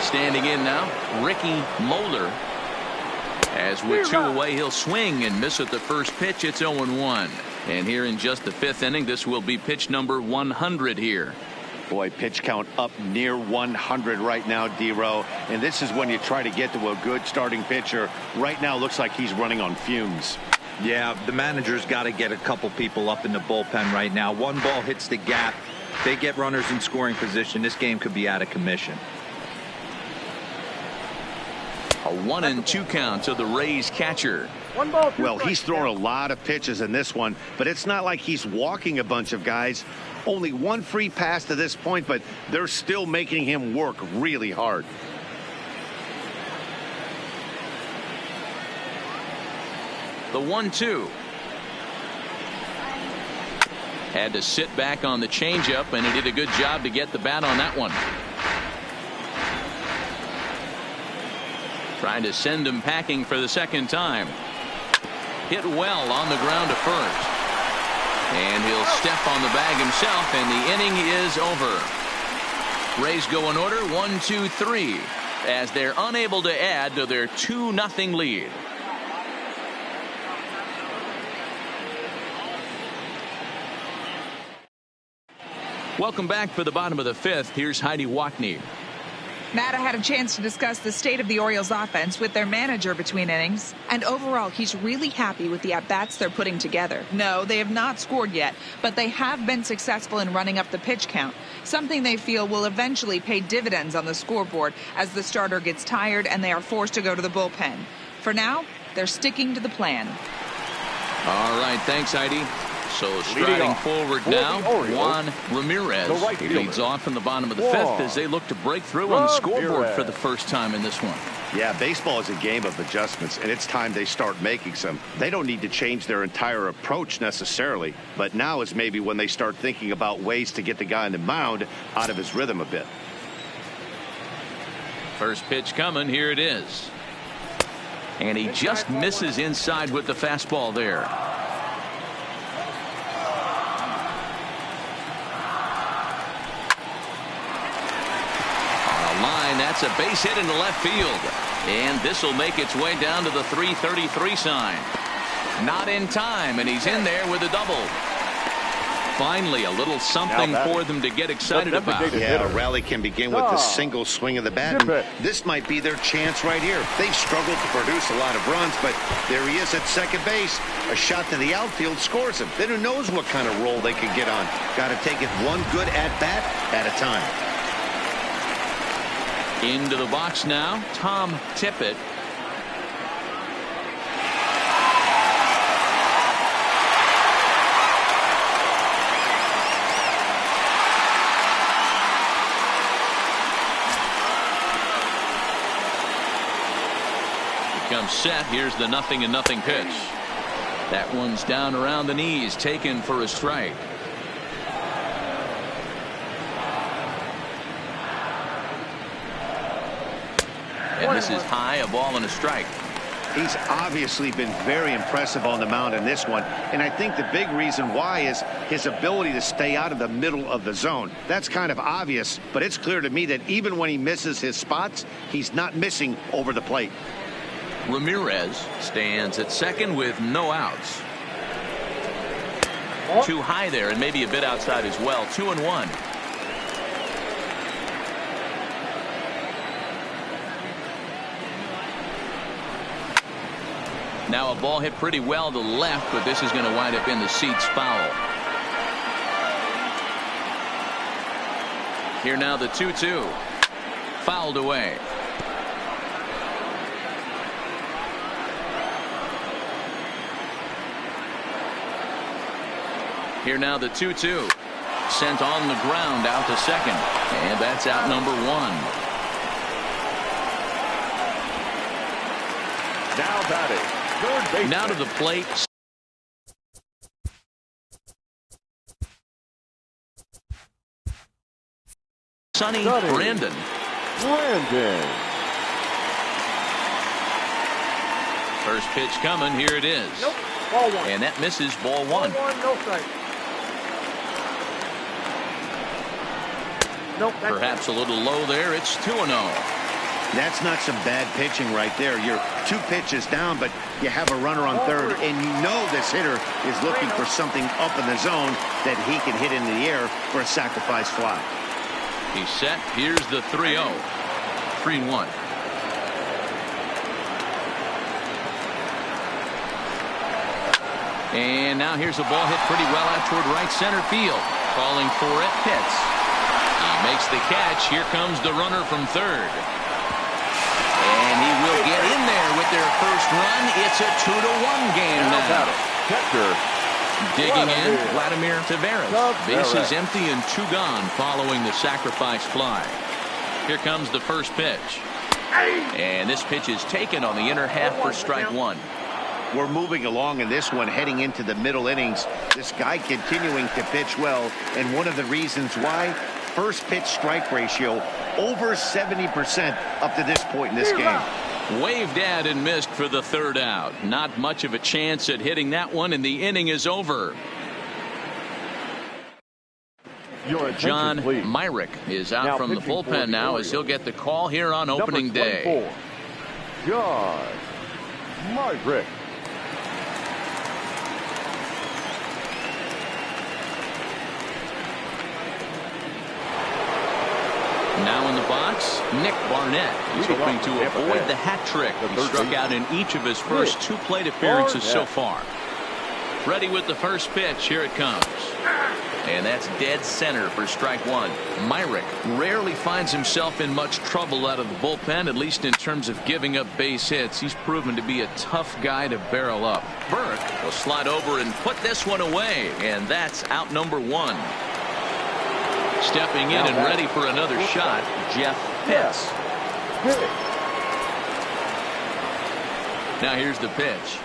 S1: Standing in now, Ricky Moeller. As with 2 away, he'll swing and miss at the first pitch. It's 0-1. And here in just the 5th inning, this will be pitch number 100 here.
S2: Boy, pitch count up near 100 right now, D-Row. And this is when you try to get to a good starting pitcher. Right now, looks like he's running on fumes.
S3: Yeah, the manager's got to get a couple people up in the bullpen right now. One ball hits the gap. They get runners in scoring position. This game could be out of commission.
S1: A 1-2 count to the Rays catcher.
S2: Well, he's thrown a lot of pitches in this one, but it's not like he's walking a bunch of guys. Only one free pass to this point, but they're still making him work really hard.
S1: The 1-2. Had to sit back on the changeup, and he did a good job to get the bat on that one. Trying to send him packing for the second time. Hit well on the ground to first. And he'll step on the bag himself, and the inning is over. Rays go in order 1-2-3 as they're unable to add to their 2-0 lead. Welcome back for the bottom of the 5th. Here's Heidi Watney.
S5: Matt, I had a chance to discuss the state of the Orioles offense with their manager between innings. And overall, he's really happy with the at-bats they're putting together. No, they have not scored yet, but they have been successful in running up the pitch count, something they feel will eventually pay dividends on the scoreboard as the starter gets tired and they are forced to go to the bullpen. For now, they're sticking to the plan.
S1: All right, thanks, Heidi. So striding forward now, Juan Ramirez leads off in the bottom of the 5th as they look to break through on the scoreboard for the first time in this one.
S2: Yeah, baseball is a game of adjustments, and it's time they start making some. They don't need to change their entire approach necessarily, but now is maybe when they start thinking about ways to get the guy on the mound out of his rhythm a bit.
S1: First pitch coming, here it is. And he just misses inside with the fastball there. That's a base hit into left field. And this will make its way down to the 333 sign. Not in time, and he's in there with a double. Finally, a little something for them to get excited about.
S2: Yeah, a rally can begin with the single swing of the bat. And this might be their chance right here. They've struggled to produce a lot of runs, but there he is at second base. A shot to the outfield scores him. Then who knows what kind of roll they could get on. Got to take it one good at-bat at a time.
S1: Into the box now, Tom Tippett. Comes set. Here's the 0-0 pitch. That one's down around the knees, taken for a strike. And this is high, a ball and a strike.
S2: He's obviously been very impressive on the mound in this one, and I think the big reason why is his ability to stay out of the middle of the zone. That's kind of obvious, but it's clear to me that even when he misses his spots, he's not missing over the plate.
S1: Ramirez stands at second with no outs. Too high there and maybe a bit outside as well. 2-1. Now a ball hit pretty well to left, but this is going to wind up in the seats foul. Here now the 2-2. Fouled away. Here now the 2-2. Sent on the ground out to second. And that's out number one.
S4: Now batting, third baseman.
S1: Now to the plate. Sonny Brandon. First pitch coming. Here it is.
S6: Nope. Ball one.
S1: And that misses ball one.
S6: Ball one, no strike. Nope.
S1: Perhaps a little low there. It's 2-0.
S2: That's not some bad pitching right there. You're 2 pitches down, but you have a runner on third, and you know this hitter is looking for something up in the zone that he can hit into the air for a sacrifice fly.
S1: He's set. Here's the 3-0. 3-1. And now here's a ball hit pretty well out toward right center field. Calling for it, Pitts. He makes the catch. Here comes the runner from third. And he will get in there with their first run. It's a 2-1 game now. Digging in, Vladimir Tavares. Base is empty and 2 gone following the sacrifice fly. Here comes the first pitch. And this pitch is taken on the inner half for strike one.
S2: We're moving along in this one, heading into the middle innings. This guy continuing to pitch well, and one of the reasons why, first pitch strike ratio over 70% up to this point in this game.
S1: Waved at and missed for the third out. Not much of a chance at hitting that one, and the inning is over. John Myrick is out from the bullpen now as he'll get the call here on opening day.
S4: John Myrick.
S1: Now in the box, Nick Barnett. He's hoping to avoid the hat trick. He struck out in each of his first 2 plate appearances so far. Ready with the first pitch. Here it comes. And that's dead center for strike one. Myrick rarely finds himself in much trouble out of the bullpen, at least in terms of giving up base hits. He's proven to be a tough guy to barrel up. Burke will slide over and put this one away, and that's out number one. Stepping in and ready for another shot, Jeff Pitts. Now here's the pitch.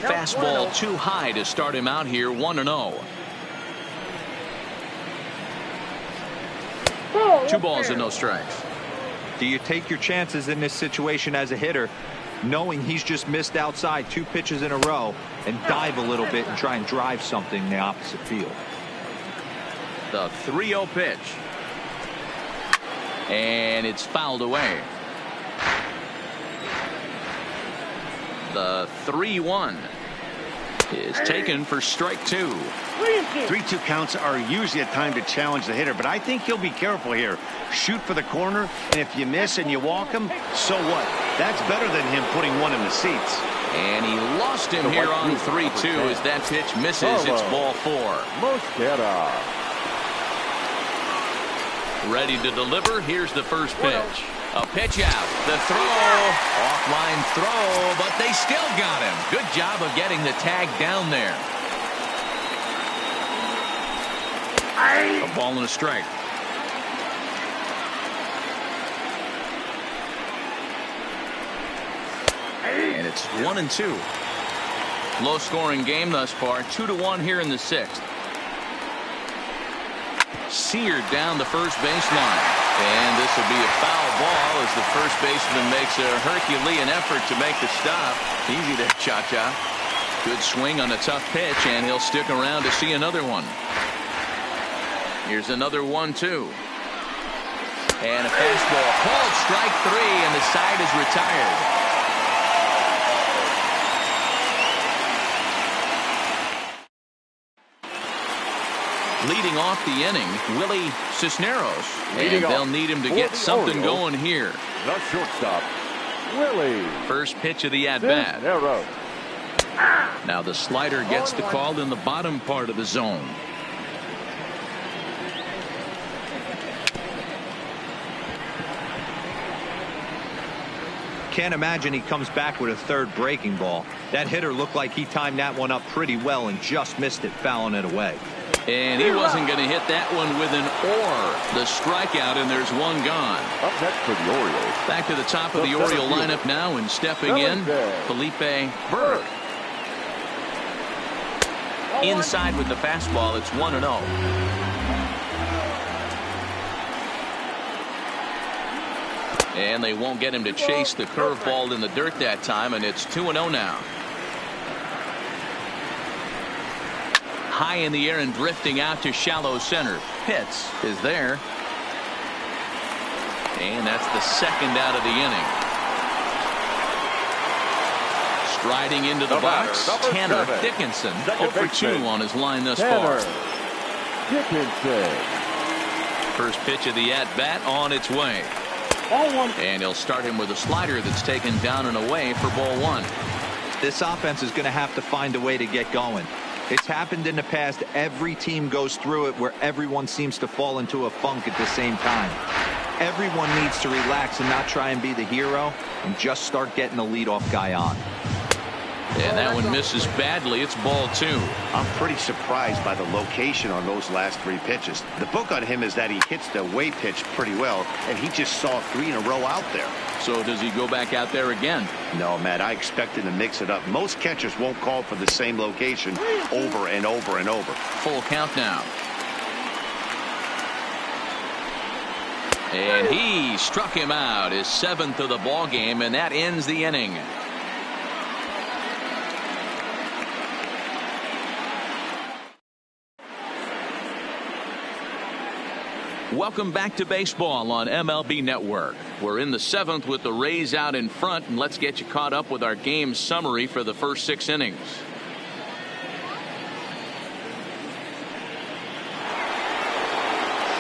S1: Fastball too high to start him out here, 1-0. 2 balls and no strikes.
S3: Do you take your chances in this situation as a hitter, knowing he's just missed outside 2 pitches in a row, and dive a little bit and try and drive something in the opposite field?
S1: The 3-0 pitch. And it's fouled away. The 3-1. is taken for strike 2.
S2: 3-2 counts are usually a time to challenge the hitter, but I think he'll be careful here. Shoot for the corner, and if you miss and you walk him, so what? That's better than him putting one in the seats.
S1: And he lost him here on 3-2 as that pitch misses. It's ball 4.
S4: Mosqueda.
S1: Ready to deliver. Here's the first pitch. A pitch out. The throw. Offline throw, but they still got him. Good job of getting the tag down there. A ball and a strike. And it's 1-2. Low scoring game thus far. 2-1 here in the 6th. Seared down the first baseline. And this will be a foul ball as the first baseman makes a Herculean effort to make the stop. Easy there, Cha-Cha. Good swing on a tough pitch, and he'll stick around to see another one. Here's another 1-2. And a fastball called strike 3, and the side is retired. Leading off the inning, Willie Cisneros. And they'll need him to get something going here.
S4: The shortstop, Willie.
S1: First pitch of the at-bat. Now the slider gets the call in the bottom part of the zone.
S3: Can't imagine he comes back with a third breaking ball. That hitter looked like he timed that one up pretty well and just missed it, fouling it away.
S1: And he wasn't going to hit that one with an the strikeout, and there's one gone.
S4: Up next for the Orioles.
S1: Back to the top of the Oriole lineup now, and stepping in, Felipe Burke. Inside with the fastball, it's 1-0. And they won't get him to chase the curveball in the dirt that time, and it's 2-0 now. High in the air and drifting out to shallow center. Pitts is there. And that's the second out of the inning. Striding into the box, Tanner Dickinson. 0-for-2 on his line thus far.
S4: Dickinson.
S1: First pitch of the at-bat on its way. And he'll start him with a slider that's taken down and away for ball 1.
S3: This offense is going to have to find a way to get going. It's happened in the past. Every team goes through it where everyone seems to fall into a funk at the same time. Everyone needs to relax and not try and be the hero and just start getting the leadoff guy on.
S1: And that one misses badly. It's ball 2.
S2: I'm pretty surprised by the location on those last 3 pitches. The book on him is that he hits the away pitch pretty well, and he just saw 3 in a row out there.
S1: So does he go back out there again?
S2: No, Matt, I expect him to mix it up. Most catchers won't call for the same location over and over and over.
S1: Full count now. And he struck him out, his 7th of the ball game, and that ends the inning. Welcome back to baseball on MLB Network. We're in the 7th with the Rays out in front, and let's get you caught up with our game summary for the first 6 innings.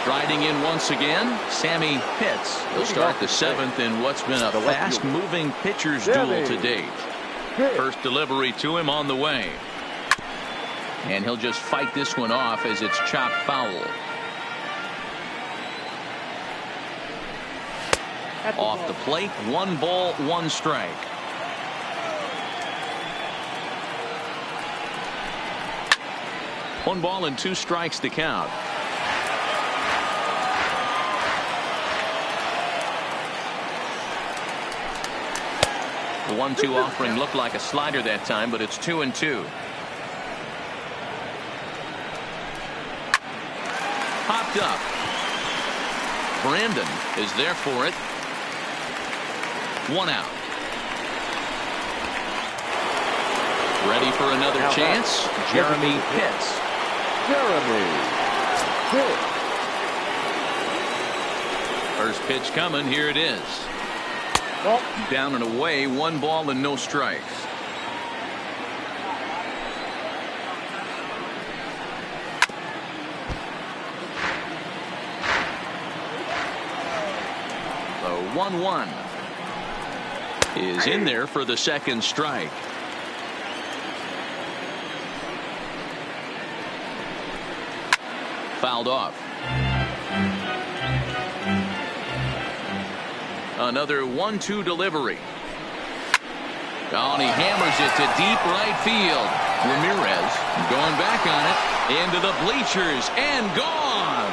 S1: Striding in once again, Sammy Pitts. He'll start the 7th in what's been a fast-moving pitcher's duel to date. First delivery to him on the way. And he'll just fight this one off as it's chopped foul. Off the plate, 1 ball, 1 strike. One ball and 2 strikes to count. The 1-2 offering looked like a slider that time, but it's 2-2. Popped up. Brandon is there for it. 1 out. Ready for another chance. Jeremy Pitts. First pitch coming. Here it is. Down and away. 1 ball and no strikes. The 1-1 is in there for the second strike. Fouled off. Another 1-2 delivery. Oh, and he hammers it to deep right field. Ramirez going back on it into the bleachers and gone.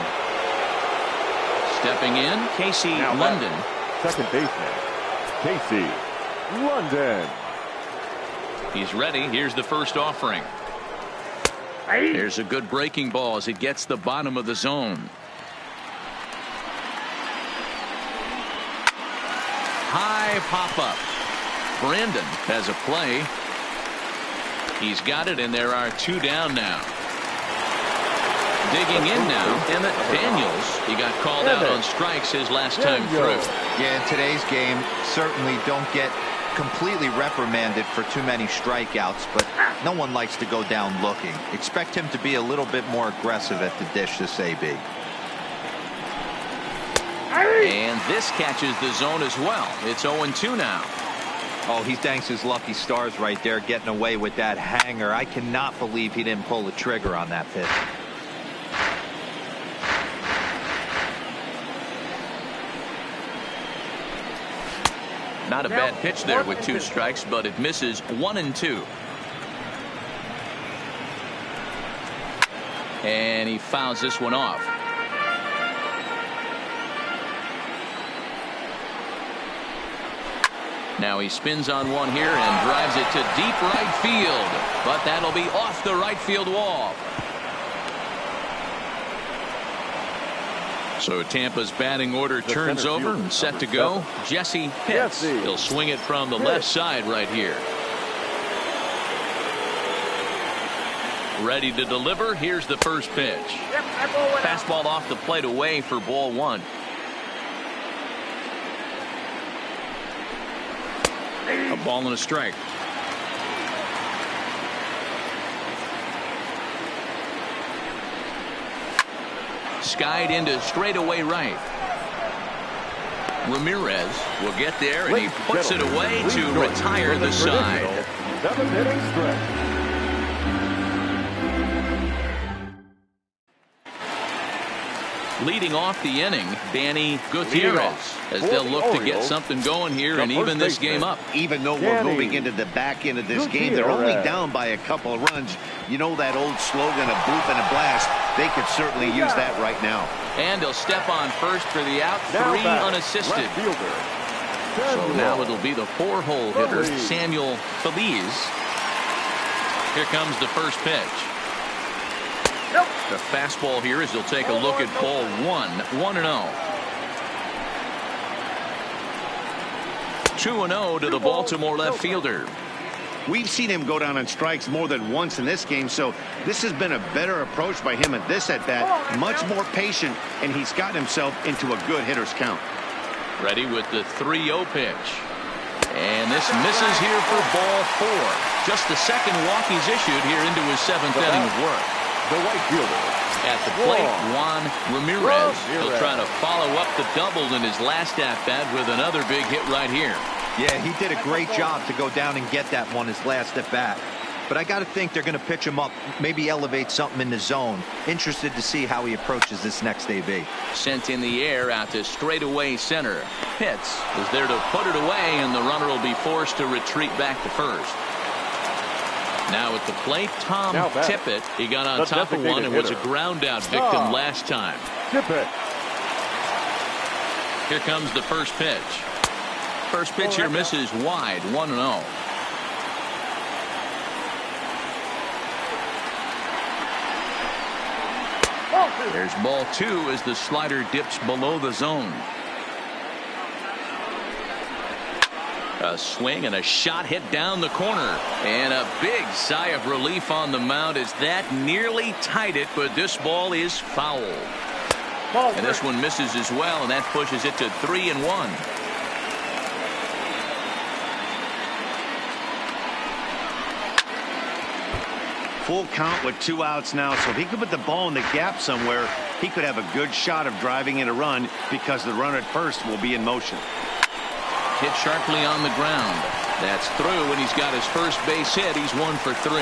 S1: Stepping in, Casey London.
S4: Second baseman, Casey London.
S1: He's ready. Here's the first offering. There's a good breaking ball as it gets the bottom of the zone. High pop-up. Brandon has a play. He's got it, and there are two down now. Digging in now, Emmett Daniels. He got called out on strikes his last time through.
S3: Yeah, in today's game, certainly don't get completely reprimanded for too many strikeouts, but no one likes to go down looking. Expect him to be a little bit more aggressive at the dish this AB.
S1: And this catches the zone as well. It's 0-2 now.
S3: Oh, he thanks his lucky stars right there getting away with that hanger. I cannot believe he didn't pull the trigger on that pitch.
S1: Not a bad pitch there with two strikes, but it misses 1-2. And he fouls this one off. Now he spins on one here and drives it to deep right field, but that'll be off the right field wall. So Tampa's batting order turns over and set to go. Jesse Pitts. He'll swing it from the left side right here. Ready to deliver. Here's the first pitch. Fastball off the plate away for ball one. A ball and a strike. Skied into straightaway right. Ramirez will get there, and he puts it away to retire the side.
S4: Seventh-inning stretch.
S1: Leading off the inning, Danny Gutierrez, as they'll look to get something going here and even this game up.
S2: Even though we're moving into the back end of this game, they're only down by a couple of runs. You know that old slogan, a boop and a blast. They could certainly use that right now.
S1: And he'll step on first for the out, three unassisted. So now it'll be the four-hole hitter, Samuel Feliz. Here comes the first pitch. The fastball here as he'll take a look at ball one. 1-0. 2-0 to the Baltimore left fielder.
S2: We've seen him go down on strikes more than once in this game, so this has been a better approach by him at this at-bat. Much more patient, and he's gotten himself into a good hitter's count.
S1: Ready with the 3-0 pitch. And this misses here for ball four. Just the second walk he's issued here into his seventh inning of work.
S4: The right fielder.
S1: At the plate, Juan Ramirez. He'll try to follow up the double in his last at-bat with another big hit right here.
S3: Yeah, he did a great job to go down and get that one his last at-bat. But I got to think they're going to pitch him up, maybe elevate something in the zone. Interested to see how he approaches this next AB.
S1: Sent in the air out to straightaway center. Pitts is there to put it away, and the runner will be forced to retreat back to first. Now at the plate, Tom Tippett. He got on top of one and was a ground out victim last time.
S4: Tippett.
S1: Here comes the first pitch. First pitch here misses wide. 1-0. There's ball two as the slider dips below the zone. A swing and a shot hit down the corner, and a big sigh of relief on the mound as that nearly tied it, but this ball is foul. And this one misses as well, and that pushes it to 3-1.
S2: Full count with 2 outs now, so if he could put the ball in the gap somewhere, he could have a good shot of driving in a run because the runner at first will be in motion.
S1: Hit sharply on the ground. That's through, and he's got his first base hit. He's 1 for 3.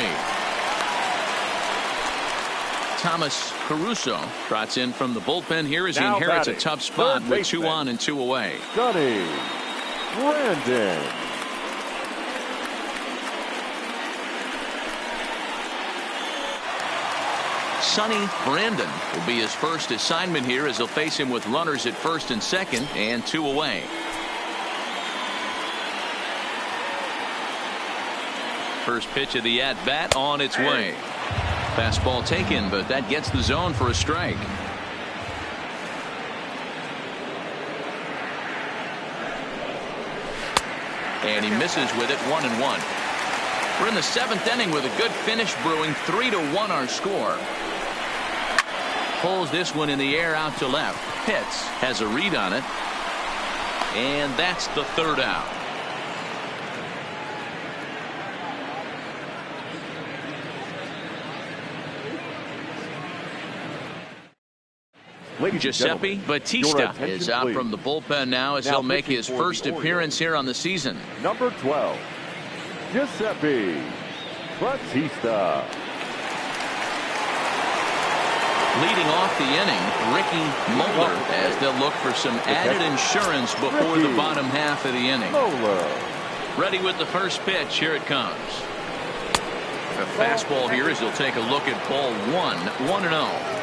S1: Thomas Caruso trots in from the bullpen here as he inherits a tough spot with 2 on and 2 away.
S4: Sonny Brandon.
S1: Sonny Brandon will be his first assignment here as he'll face him with runners at first and second and 2 away. First pitch of the at-bat on its way. Fastball taken, but that gets the zone for a strike. And he misses with it, 1-1. We're in the 7th inning with a good finish brewing. 3-1 our score. Pulls this one in the air out to left. Pitts has a read on it. And that's the 3rd out. Giuseppe Batista is out from the bullpen now as he'll make his first appearance here on the season.
S4: Number 12, Giuseppe Batista.
S1: Leading off the inning, Ricky Moeller, as they'll look for some added insurance before the bottom half of the inning. Ready with the first pitch. Here it comes. A fastball here as he'll take a look at ball 1, 1-0.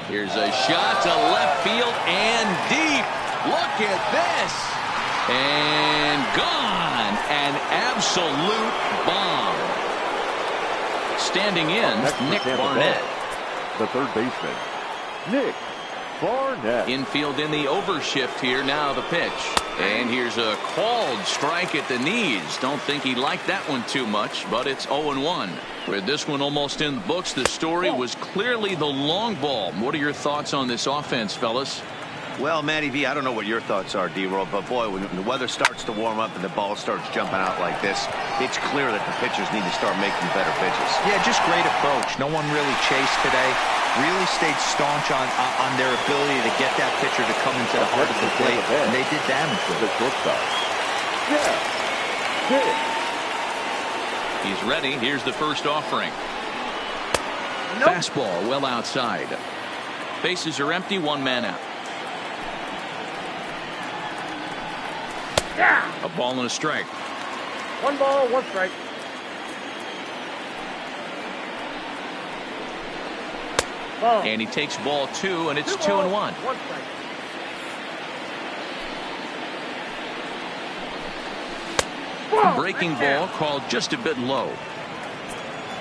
S1: Here's a shot to left field and deep. Look at this. And gone. An absolute bomb. Standing in, Nick Barnett.
S4: The third baseman, Nick Barnett.
S1: Infield in the overshift here. Now the pitch. And here's a called strike at the knees. Don't think he liked that one too much, but it's 0-1. With this one almost in the books, the story was clearly the long ball. What are your thoughts on this offense, fellas?
S2: Well, Matty V, I don't know what your thoughts are, D-Roll, but boy, when the weather starts to warm up and the ball starts jumping out like this, it's clear that the pitchers need to start making better pitches.
S3: Yeah, just great approach. No one really chased today. Really stayed staunch on their ability to get that pitcher to come into the heart of the plate, and they did damage with it.
S1: He's ready. Here's the first offering. Fastball well outside. Bases are empty. 1 man out. A ball and a strike.
S6: 1 ball, 1 strike.
S1: And he takes ball 2, and it's 2-1.
S6: 1 strike.
S1: Breaking ball called just a bit low.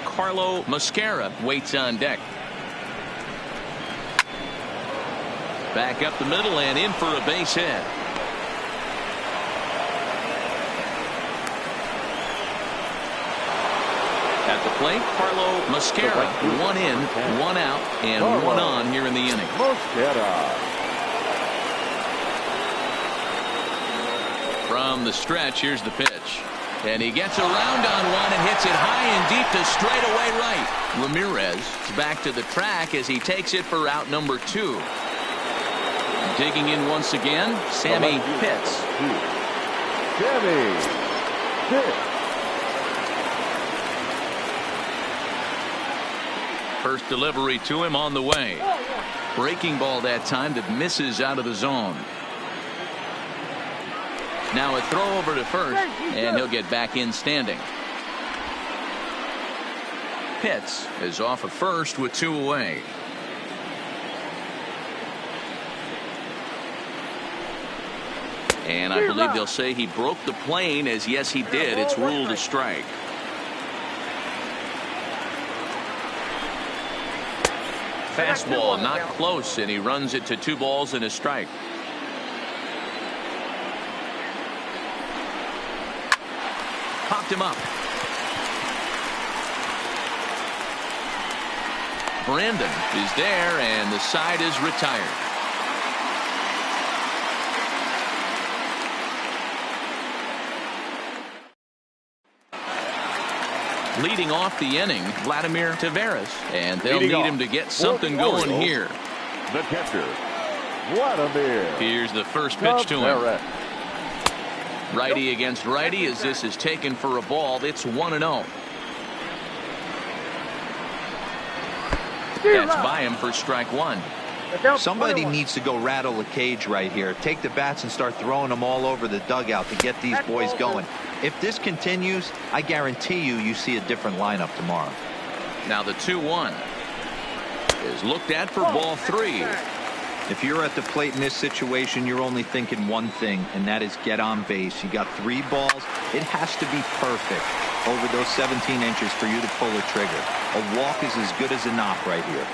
S1: Carlo Mascara waits on deck. Back up the middle and in for a base hit. At the plate, Carlo Mascara. 1 in, 1 out, and 1 on here in the inning. From the stretch, here's the pitch. And he gets around on one and hits it high and deep to straightaway right. Ramirez is back to the track as he takes it for out number 2. Digging in once again, Sammy Pitts.
S4: Sammy Pitts.
S1: First delivery to him on the way. Breaking ball that time that misses out of the zone. Now a throw over to first, and he'll get back in standing. Pitts is off of first with 2 away. And I believe they'll say he broke the plane, as yes he did. It's ruled a strike. Fastball not close, and he runs it to 2 balls and a strike. Popped him up. Brandon is there, and the side is retired. Leading off the inning, Vladimir Tavares, and they'll
S4: Leading
S1: need
S4: off
S1: him to get
S4: for
S1: something
S4: the
S1: going
S4: Orioles,
S1: here.
S4: The catcher, Vladimir.
S1: Here's the first pitch to him.
S4: Tavares.
S1: Righty against righty as this is taken for a ball. It's 1-0. That's by him for strike one.
S3: Somebody needs to go rattle the cage right here. Take the bats and start throwing them all over the dugout to get these boys going. If this continues, I guarantee you see a different lineup tomorrow.
S1: Now the 2-1 is looked at for ball three.
S3: If you're at the plate in this situation, you're only thinking one thing, and that is get on base. You got 3 balls. It has to be perfect over those 17 inches for you to pull a trigger. A walk is as good as a knock right here.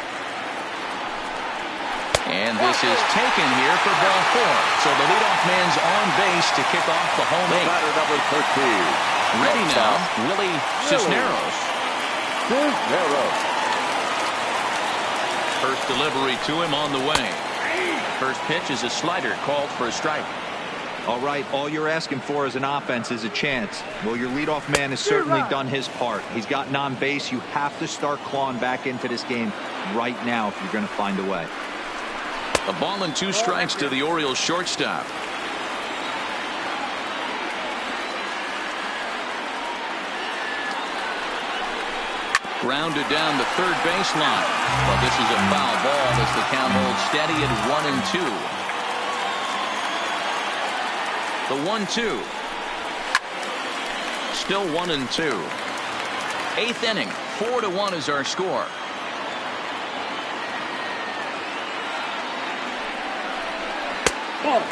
S1: And this is taken here for ball 4. So the leadoff man's on base to kick off the home
S4: The
S1: 8.
S4: batter number 13.
S1: Ready now, Willie Cisneros.
S4: Cisneros.
S1: First delivery to him on the way. First pitch is a slider called for a strike.
S3: All right, all you're asking for as an offense is a chance. Well, your leadoff man has certainly done his part. He's gotten on base. You have to start clawing back into this game right now if you're going to find a way.
S1: A ball and 2 strikes to the Orioles shortstop. Grounded down the third baseline. But this is a foul ball as the count holds steady at 1-2. The 1-2. Still 1-2. 8th inning. 4-1 is our score.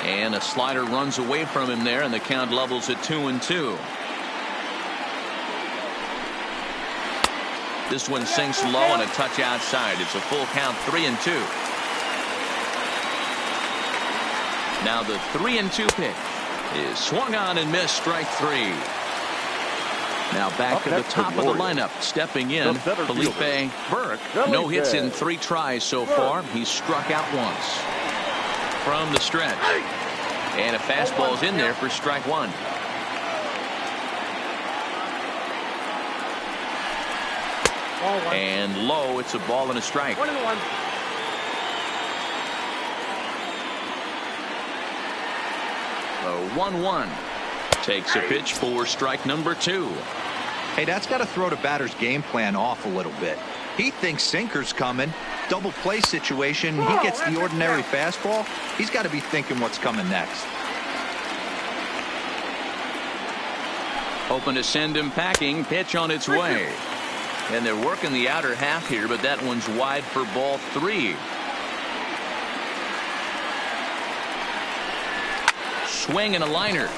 S1: And a slider runs away from him there, and the count levels at 2-2. This one sinks low and a touch outside. It's a full count, 3-2. Now the 3-2 pitch is swung on and missed, strike 3. Now back to the top of the lineup, stepping in, Felipe Burke. No hits in 3 tries so far. He's struck out once. From the stretch, and a fastball's in there for strike 1. And low, it's a ball and a strike.
S6: 1-1.
S1: The 1-1 takes a pitch for strike number 2.
S3: Hey, that's got to throw the batter's game plan off a little bit. He thinks sinker's coming. Double play situation. He gets the ordinary fastball. He's got to be thinking what's coming next.
S1: Hoping to send him packing. Pitch on its way. And they're working the outer half here, but that one's wide for ball 3. Swing and a liner.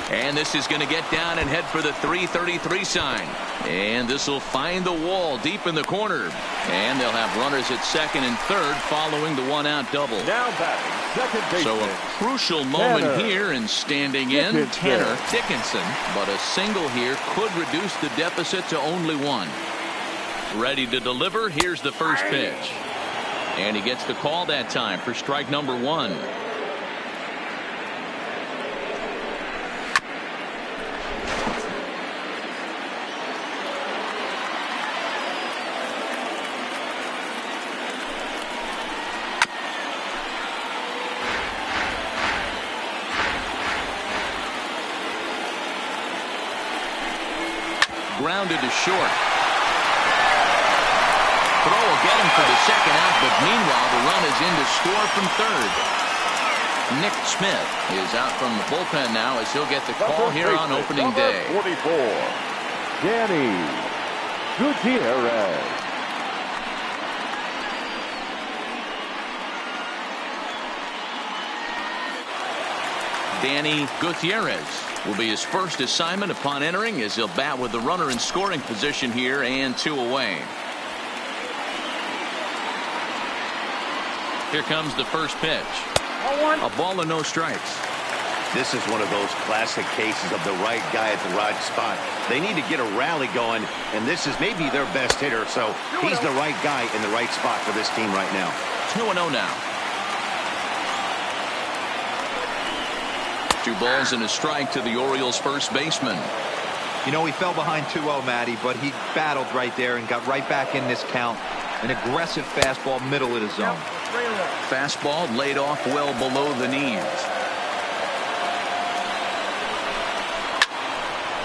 S1: And this is going to get down and head for the 333 sign. And this will find the wall deep in the corner. And they'll have runners at second and third following the 1-out double.
S4: Now batting second baseman.
S1: So a crucial moment
S4: Tanner
S1: here, and standing in Tanner Dickinson. But a single here could reduce the deficit to only 1. Ready to deliver. Here's the first pitch. And he gets the call that time for strike number 1. Grounded to short. Throw will get him for the second out, but meanwhile the run is in to score from third. Nick Smith is out from the bullpen now as he'll get the call here on opening day.
S4: 44. Danny Gutierrez.
S1: Danny Gutierrez will be his first assignment upon entering, as he'll bat with the runner in scoring position here and 2 away. Here comes the first pitch. A ball and no strikes.
S2: This is one of those classic cases of the right guy at the right spot. They need to get a rally going, and this is maybe their best hitter, so he's the right guy in the right spot for this team right now.
S1: 2-0 now. 2 balls and a strike to the Orioles first baseman.
S3: You know, he fell behind 2-0, Matty, but he battled right there and got right back in this count. An aggressive fastball, middle of the zone.
S1: Fastball laid off well below the knees.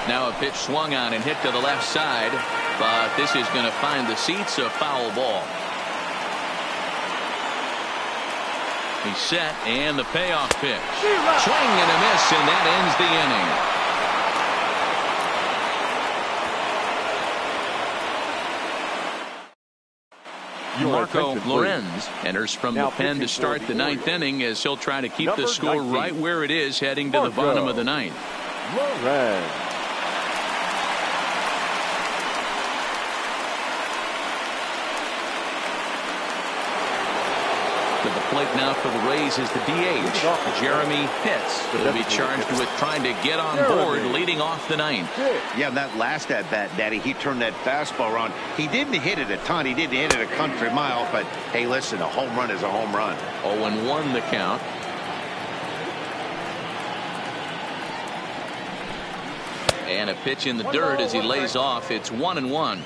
S1: Now a pitch swung on and hit to the left side, but this is going to find the seats, a foul ball. He's set, and the payoff pitch. Swing and a miss, and that ends the inning. Marco Lorenz enters from the pen to start the ninth inning as he'll try to keep the score right where it is heading to the bottom of the ninth.
S4: Lorenz.
S1: To the plate now for the Rays is the DH, Jeremy Pitts. He'll be charged with trying to get on board leading off the ninth.
S2: Yeah, that last at-bat, Daddy, he turned that fastball around. He didn't hit it a ton. He didn't hit it a country mile. But, hey, listen, a home run is a home run.
S1: 0-1 the count. And a pitch in the dirt as he lays off. It's 1-1.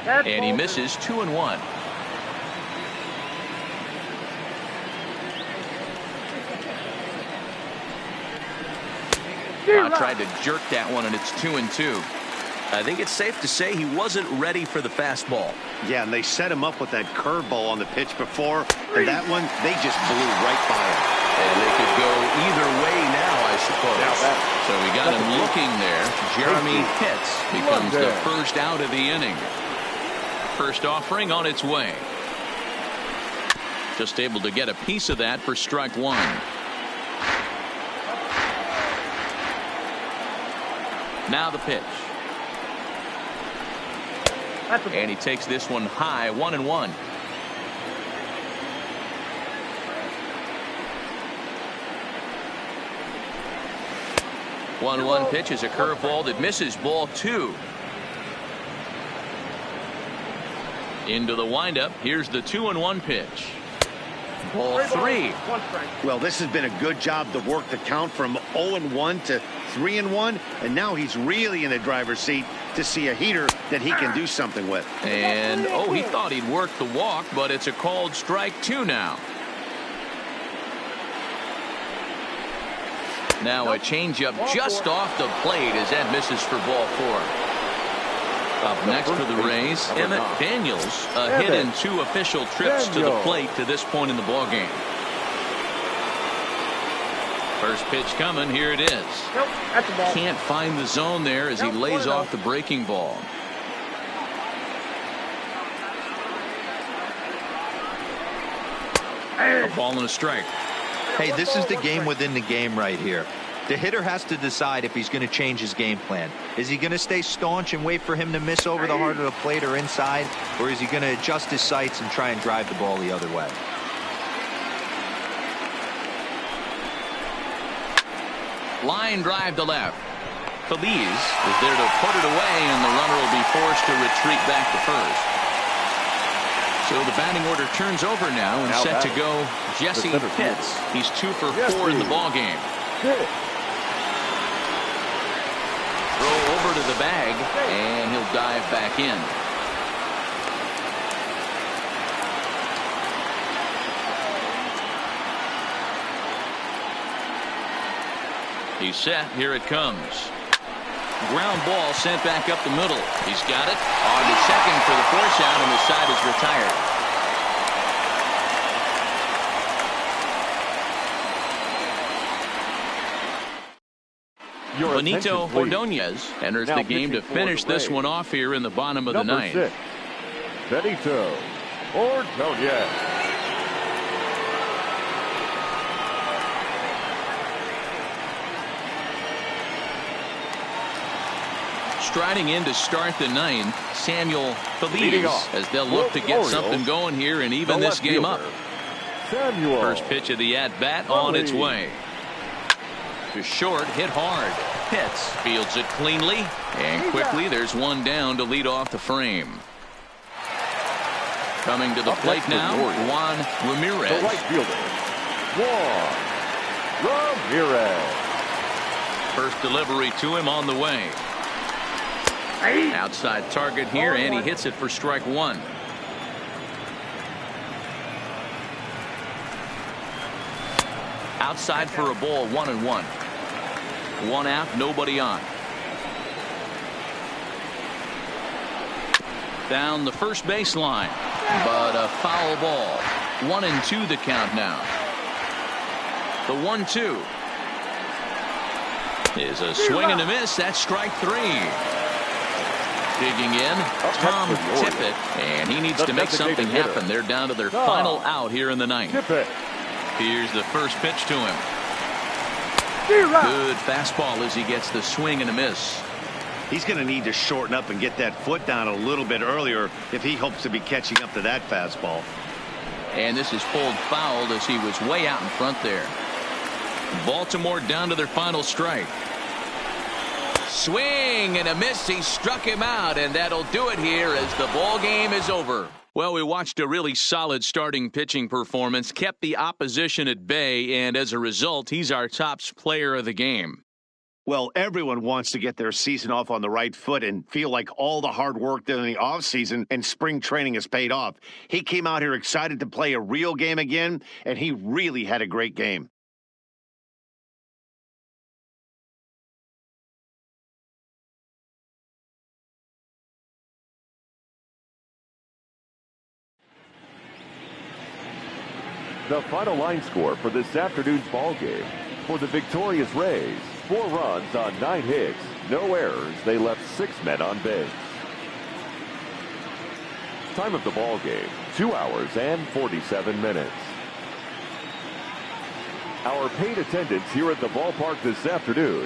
S1: And he misses 2-1. Tried to jerk that one, and it's 2-2. I think it's safe to say he wasn't ready for the fastball.
S2: Yeah, and they set him up with that curveball on the pitch before, and that one, they just blew right by him.
S1: And they could go either way now, I suppose. So we got him looking there. Jeremy Pitts becomes the first out of the inning. First offering on its way. Just able to get a piece of that for strike one. Now the pitch. And he takes this one high, 1-1. One pitch is a curveball that misses, ball two. Into the windup. Here's the 2-1 pitch. Ball three.
S2: Well, this has been a good job to work the count from 0-1 to 3-1, and now he's really in the driver's seat to see a heater that he can do something with.
S1: And he thought he'd work the walk, but it's a called strike two now. Now a changeup just off the plate as that misses for ball four. Up next for the Rays, Emmett Daniels, a hit in 2 official trips to the plate to this point in the ballgame. First pitch coming, here it is. Can't find the zone there as he lays off the breaking ball. A ball and a strike.
S3: Hey, this is the game within the game right here. The hitter has to decide if he's going to change his game plan. Is he going to stay staunch and wait for him to miss over the heart of the plate or inside? Or is he going to adjust his sights and try and drive the ball the other way?
S1: Line drive to left. Feliz is there to put it away, and the runner will be forced to retreat back to first. So the batting order turns over now and set to go Jesse Pitts. He's 2 for 4 in the ballgame. Throw over to the bag, and he'll dive back in. He's set. Here it comes. Ground ball sent back up the middle. He's got it. On to second for the force out, and the side is retired. Benito Ordonez enters the game to finish this one off here in the bottom of the ninth.
S4: 6, Benito Ordonez.
S1: Striding in to start the ninth, Samuel Feliz, as they'll look to get something going here and even this game up. First pitch of the at-bat on its way. To short, hit hard. Pitts fields it cleanly, and quickly there's one down to lead off the frame. Coming to the plate now, Juan Ramirez.
S4: Juan Ramirez.
S1: First delivery to him on the way. Outside target here, and he hits it for strike one. Outside for a ball, 1-1. One out, nobody on. Down the first baseline, but a foul ball. 1-2 the count now. The 1-2 is a swing and a miss. That's strike three. Digging in, Tom Tippett, and he needs to make something happen. They're down to their final out here in the ninth. Here's the first pitch to him. Good fastball as he gets the swing and a miss.
S2: He's going to need to shorten up and get that foot down a little bit earlier if he hopes to be catching up to that fastball.
S1: And this is pulled fouled as he was way out in front there. Baltimore down to their final strike. Swing and a miss. He struck him out, and that'll do it here as the ball game is over. Well, we watched a really solid starting pitching performance, kept the opposition at bay, and as a result, he's our top player of the game.
S2: Well, everyone wants to get their season off on the right foot and feel like all the hard work during the offseason and spring training has paid off. He came out here excited to play a real game again, and he really had a great game.
S4: The final line score for this afternoon's ball game. For the victorious Rays, 4 runs on 9 hits, no errors. They left 6 men on base. Time of the ball game, 2 hours and 47 minutes. Our paid attendance here at the ballpark this afternoon,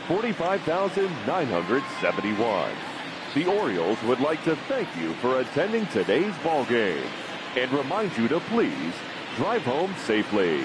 S4: 45,971. The Orioles would like to thank you for attending today's ball game and remind you to please drive home safely.